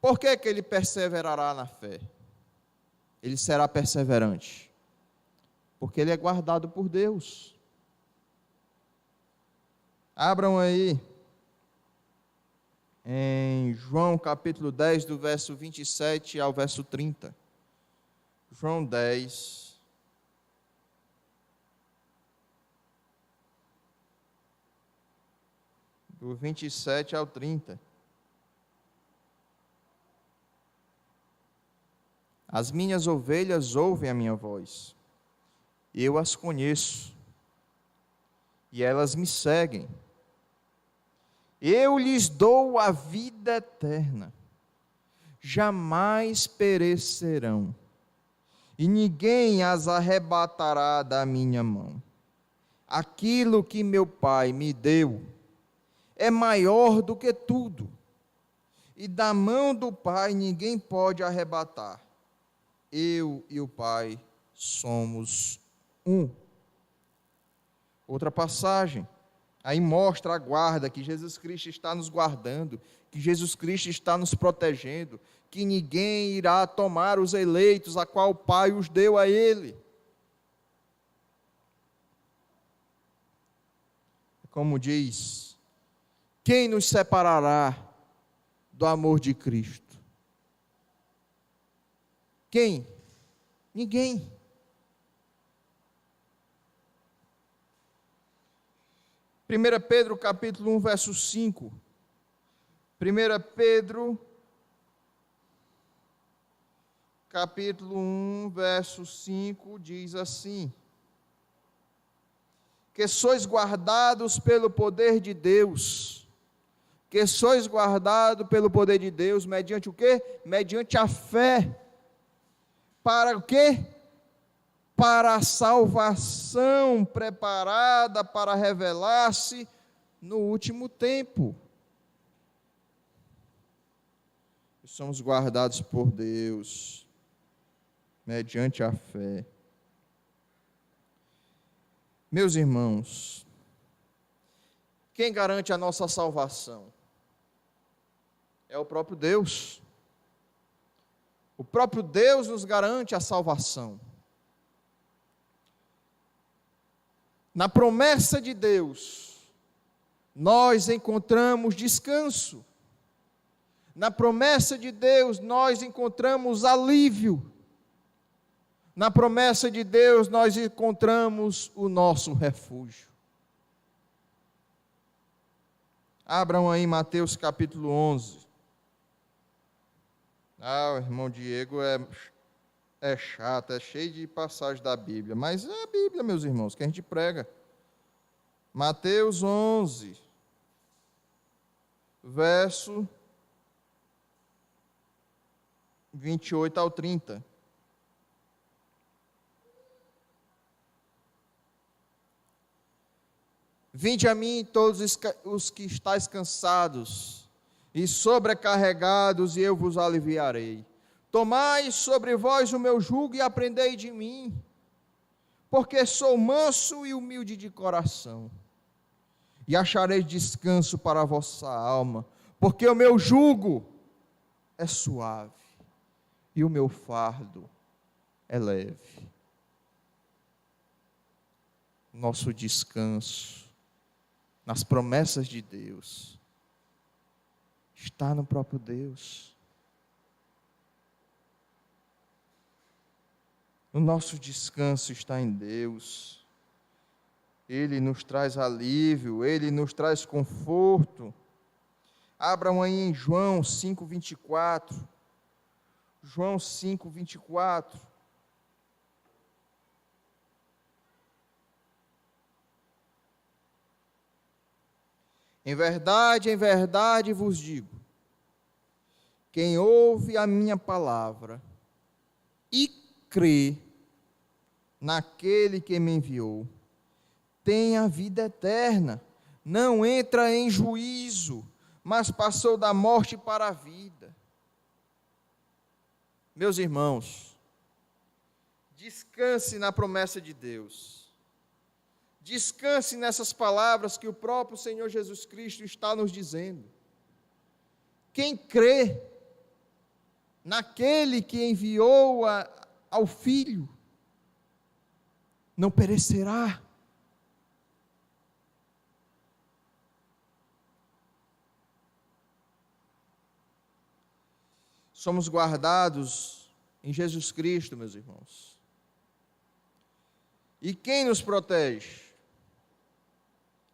Por que ele perseverará na fé? Ele será perseverante, porque ele é guardado por Deus. Abram aí, em João capítulo 10, do verso 27 ao verso 30. João 10. do 27 ao 30. As minhas ovelhas ouvem a minha voz, eu as conheço, e elas me seguem. Eu lhes dou a vida eterna, jamais perecerão, e ninguém as arrebatará da minha mão. Aquilo que meu Pai me deu é maior do que tudo, e da mão do Pai ninguém pode arrebatar. Eu e o Pai somos um. Outra passagem, aí mostra a guarda, que Jesus Cristo está nos guardando, que Jesus Cristo está nos protegendo, que ninguém irá tomar os eleitos, a qual o Pai os deu a Ele. Como diz, quem nos separará do amor de Cristo? Quem? Ninguém. Primeira Pedro capítulo 1, verso 5. 1 Pedro capítulo 1, verso 5 diz assim: que sois guardados pelo poder de Deus, que sois guardados pelo poder de Deus, mediante o quê? Mediante a fé. Para o quê? Para a salvação preparada para revelar-se no último tempo. Somos guardados por Deus, mediante a fé. Meus irmãos, quem garante a nossa salvação? É o próprio Deus. O próprio Deus nos garante a salvação. Na promessa de Deus, nós encontramos descanso. Na promessa de Deus, nós encontramos alívio. Na promessa de Deus, nós encontramos o nosso refúgio. Abram aí Mateus capítulo 11. O irmão Diego é chato, é cheio de passagens da Bíblia, mas é a Bíblia, meus irmãos, que a gente prega. Mateus 11, verso 28 ao 30. Vinde a mim todos os que estáis cansados e sobrecarregados, e eu vos aliviarei. Tomai sobre vós o meu jugo e aprendei de mim, porque sou manso e humilde de coração, e achareis descanso para a vossa alma, porque o meu jugo é suave e o meu fardo é leve. Nosso descanso nas promessas de Deus está no próprio Deus. O nosso descanso está em Deus. Ele nos traz alívio, Ele nos traz conforto. Abram aí em João 5:24. João 5:24. Em verdade vos digo, quem ouve a minha palavra e crê naquele que me enviou, tem a vida eterna, não entra em juízo, mas passou da morte para a vida. Meus irmãos, descanse na promessa de Deus. Descanse nessas palavras que o próprio Senhor Jesus Cristo está nos dizendo. Quem crê naquele que enviou ao Filho, não perecerá. Somos guardados em Jesus Cristo, meus irmãos. E quem nos protege?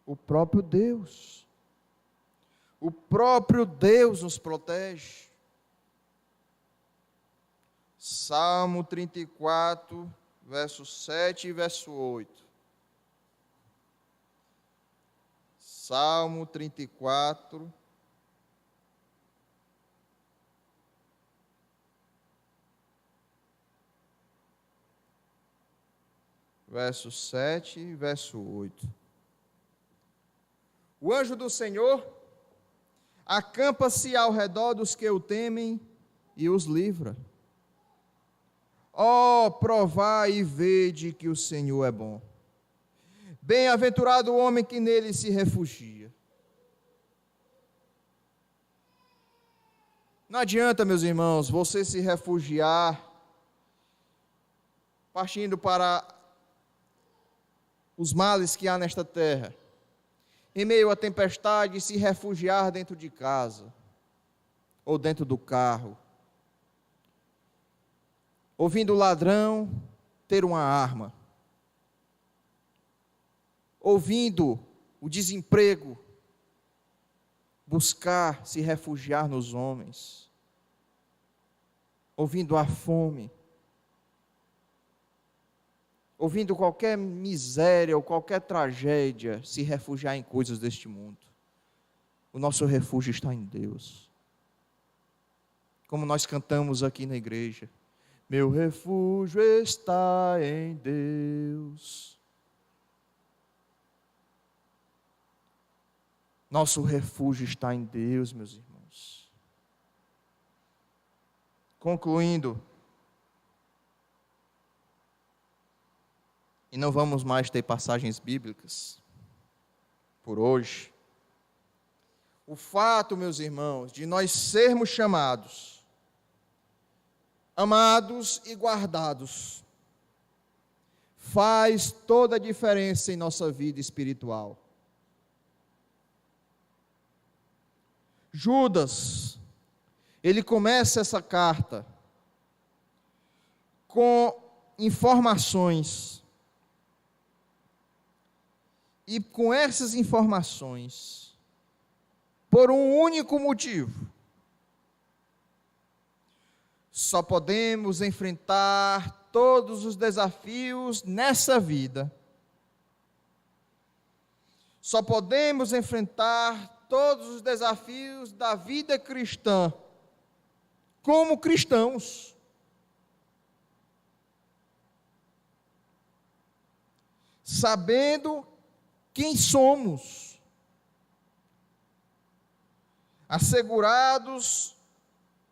O próprio Deus. O próprio Deus nos protege. Salmo 34, verso 7 e verso 8. Salmo 34, verso 7 e verso 8. O anjo do Senhor acampa-se ao redor dos que o temem e os livra. Ó, provai e vede que o Senhor é bom. Bem-aventurado o homem que nele se refugia. Não adianta, meus irmãos, você se refugiar partindo para os males que há nesta terra, em meio à tempestade, se refugiar dentro de casa ou dentro do carro, ouvindo o ladrão ter uma arma, ouvindo o desemprego buscar se refugiar nos homens, ouvindo a fome, ouvindo qualquer miséria ou qualquer tragédia, se refugiar em coisas deste mundo. O nosso refúgio está em Deus. Como nós cantamos aqui na igreja, meu refúgio está em Deus. Nosso refúgio está em Deus, meus irmãos. Concluindo, e não vamos mais ter passagens bíblicas por hoje. O fato, meus irmãos, de nós sermos chamados, amados e guardados, faz toda a diferença em nossa vida espiritual. Judas, ele começa essa carta com informações. E com essas informações, por um único motivo, só podemos enfrentar todos os desafios nessa vida. Só podemos enfrentar todos os desafios da vida cristã como cristãos. Sabendo quem somos, assegurados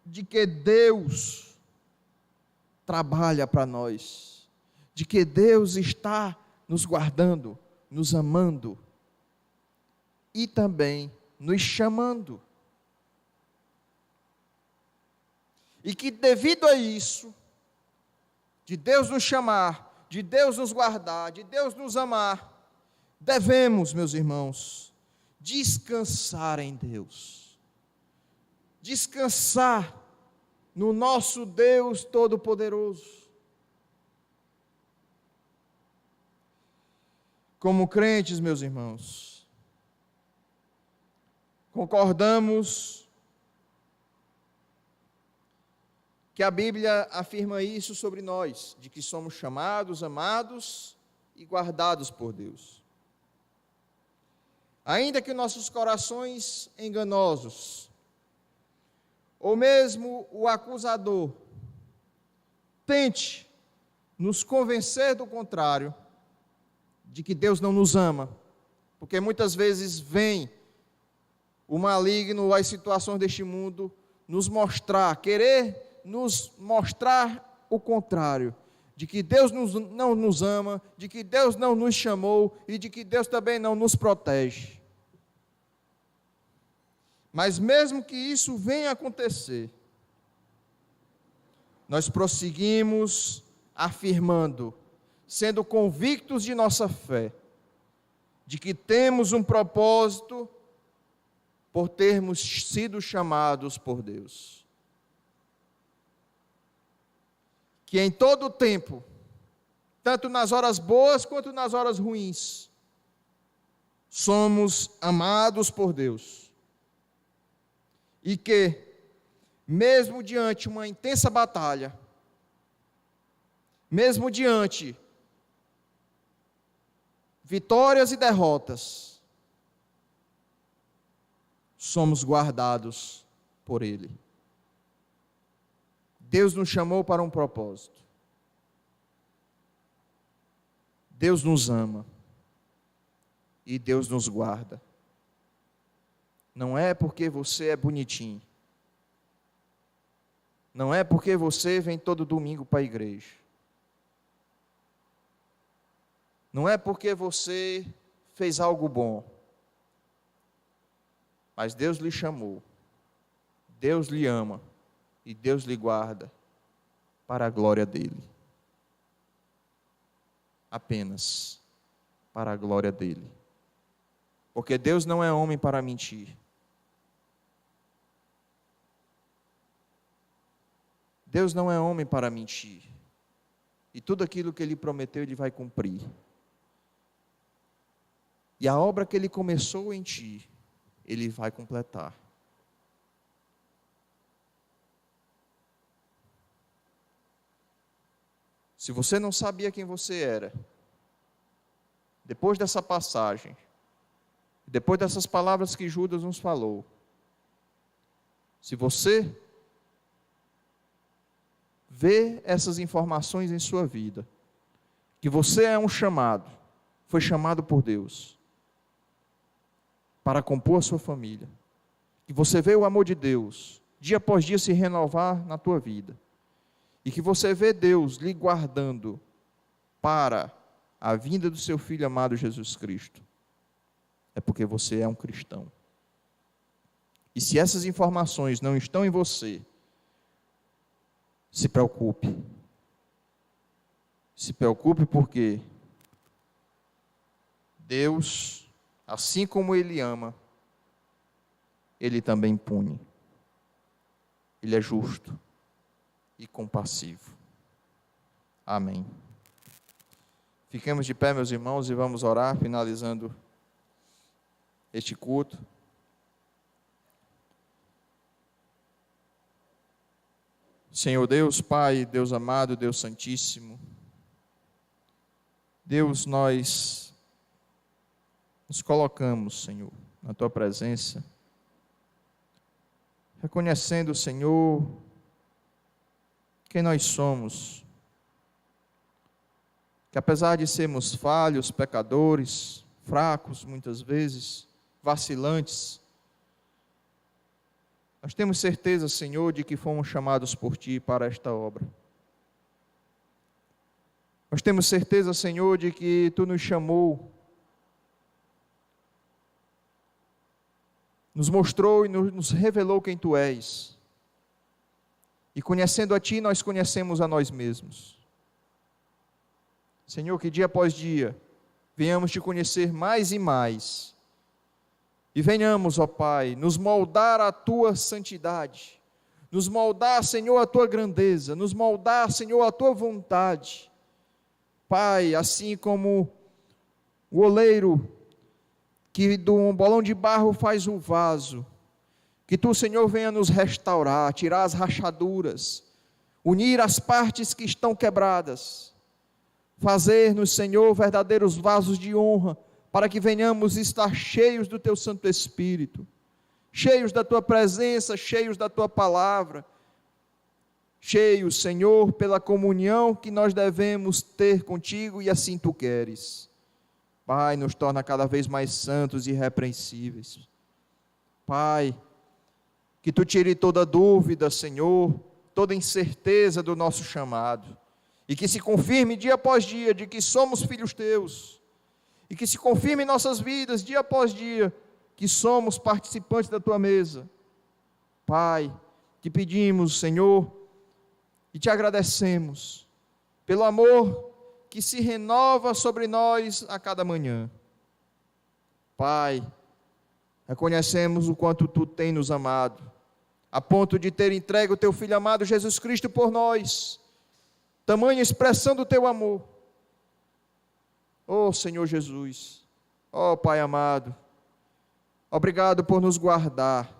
de que Deus trabalha para nós, de que Deus está nos guardando, nos amando e também nos chamando. E que devido a isso, de Deus nos chamar, de Deus nos guardar, de Deus nos amar, devemos, meus irmãos, descansar em Deus. Descansar no nosso Deus Todo-Poderoso. Como crentes, meus irmãos, concordamos que a Bíblia afirma isso sobre nós, de que somos chamados, amados e guardados por Deus. Ainda que nossos corações enganosos, ou mesmo o acusador, tente nos convencer do contrário, de que Deus não nos ama, porque muitas vezes vem o maligno, as situações deste mundo, nos mostrar, querer nos mostrar o contrário, de que Deus não nos ama, de que Deus não nos chamou e de que Deus também não nos protege. Mas mesmo que isso venha a acontecer, nós prosseguimos afirmando, sendo convictos de nossa fé, de que temos um propósito por termos sido chamados por Deus. Que em todo o tempo, tanto nas horas boas quanto nas horas ruins, somos amados por Deus, e que, mesmo diante de uma intensa batalha, mesmo diante vitórias e derrotas, somos guardados por Ele. Deus nos chamou para um propósito. Deus nos ama. E Deus nos guarda. Não é porque você é bonitinho. Não é porque você vem todo domingo para a igreja. Não é porque você fez algo bom. Mas Deus lhe chamou. Deus lhe ama. E Deus lhe guarda para a glória dele. Apenas para a glória dele. Porque Deus não é homem para mentir. Deus não é homem para mentir. E tudo aquilo que Ele prometeu, Ele vai cumprir. E a obra que Ele começou em ti, Ele vai completar. Se você não sabia quem você era, depois dessa passagem, depois dessas palavras que Judas nos falou, se você vê essas informações em sua vida, que você é um chamado, foi chamado por Deus para compor a sua família, que você vê o amor de Deus dia após dia se renovar na tua vida, e que você vê Deus lhe guardando para a vinda do seu Filho amado Jesus Cristo, é porque você é um cristão. E se essas informações não estão em você, se preocupe. Se preocupe porque Deus, assim como Ele ama, Ele também pune. Ele é justo e compassivo. Amém. Fiquemos de pé, meus irmãos, e vamos orar, finalizando este culto. Senhor Deus, Pai, Deus amado, Deus santíssimo, Deus, nós nos colocamos, Senhor, na Tua presença, reconhecendo, Senhor, quem nós somos, que apesar de sermos falhos, pecadores, fracos muitas vezes, vacilantes, nós temos certeza, Senhor, de que fomos chamados por Ti para esta obra. Nós temos certeza, Senhor, de que Tu nos chamou, nos mostrou e nos revelou quem Tu és. E conhecendo a Ti, nós conhecemos a nós mesmos. Senhor, que dia após dia venhamos Te conhecer mais e mais. E venhamos, ó Pai, nos moldar a Tua santidade, nos moldar, Senhor, a Tua grandeza, nos moldar, Senhor, a Tua vontade. Pai, assim como o oleiro que de um bolão de barro faz um vaso, que Tu, Senhor, venha nos restaurar, tirar as rachaduras, unir as partes que estão quebradas, fazer-nos, Senhor, verdadeiros vasos de honra, para que venhamos estar cheios do Teu Santo Espírito, cheios da Tua presença, cheios da Tua palavra, cheios, Senhor, pela comunhão que nós devemos ter contigo e assim Tu queres. Pai, nos torna cada vez mais santos e irrepreensíveis. Pai, que Tu tire toda dúvida, Senhor, toda incerteza do nosso chamado, e que se confirme dia após dia de que somos filhos Teus, e que se confirme em nossas vidas, dia após dia, que somos participantes da Tua mesa. Pai, te pedimos, Senhor, e te agradecemos, pelo amor que se renova sobre nós a cada manhã. Pai, reconhecemos o quanto Tu tem nos amado, a ponto de ter entregue o Teu Filho amado Jesus Cristo por nós, tamanha expressão do Teu amor. Oh Senhor Jesus, oh Pai amado, obrigado por nos guardar,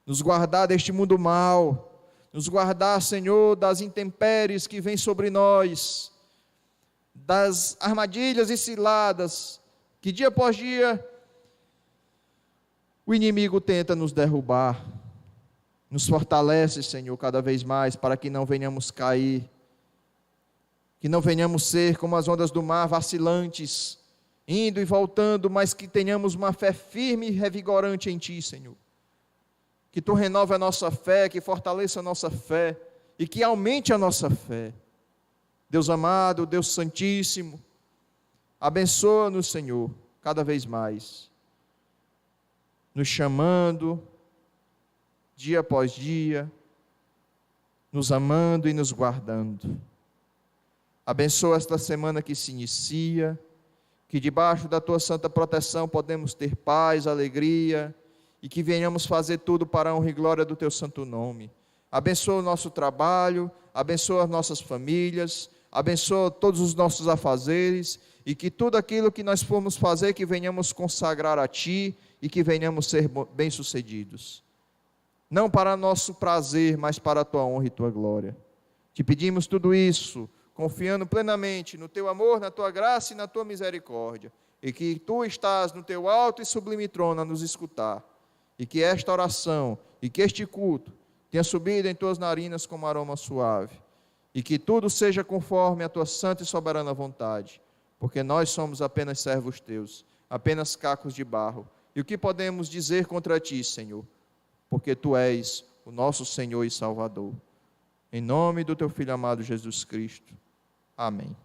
nos guardar deste mundo mau, nos guardar, Senhor, das intempéries que vêm sobre nós, das armadilhas e ciladas que dia após dia o inimigo tenta nos derrubar. Nos fortalece, Senhor, cada vez mais, para que não venhamos cair, que não venhamos ser como as ondas do mar, vacilantes, indo e voltando, mas que tenhamos uma fé firme e revigorante em Ti, Senhor. Que Tu renove a nossa fé, que fortaleça a nossa fé e que aumente a nossa fé. Deus amado, Deus santíssimo, abençoa-nos, Senhor, cada vez mais, nos chamando, dia após dia, nos amando e nos guardando. Abençoa esta semana que se inicia, que debaixo da Tua santa proteção podemos ter paz, alegria, e que venhamos fazer tudo para a honra e glória do Teu santo nome. Abençoa o nosso trabalho, abençoa as nossas famílias, abençoa todos os nossos afazeres, e que tudo aquilo que nós formos fazer, que venhamos consagrar a Ti, e que venhamos ser bem-sucedidos. Não para nosso prazer, mas para a Tua honra e Tua glória. Te pedimos tudo isso, confiando plenamente no Teu amor, na Tua graça e na Tua misericórdia, e que Tu estás no Teu alto e sublime trono a nos escutar, e que esta oração, e que este culto, tenha subido em Tuas narinas como aroma suave, e que tudo seja conforme a Tua santa e soberana vontade, porque nós somos apenas servos Teus, apenas cacos de barro, e o que podemos dizer contra Ti, Senhor? Porque Tu és o nosso Senhor e Salvador. Em nome do Teu Filho amado Jesus Cristo. Amém.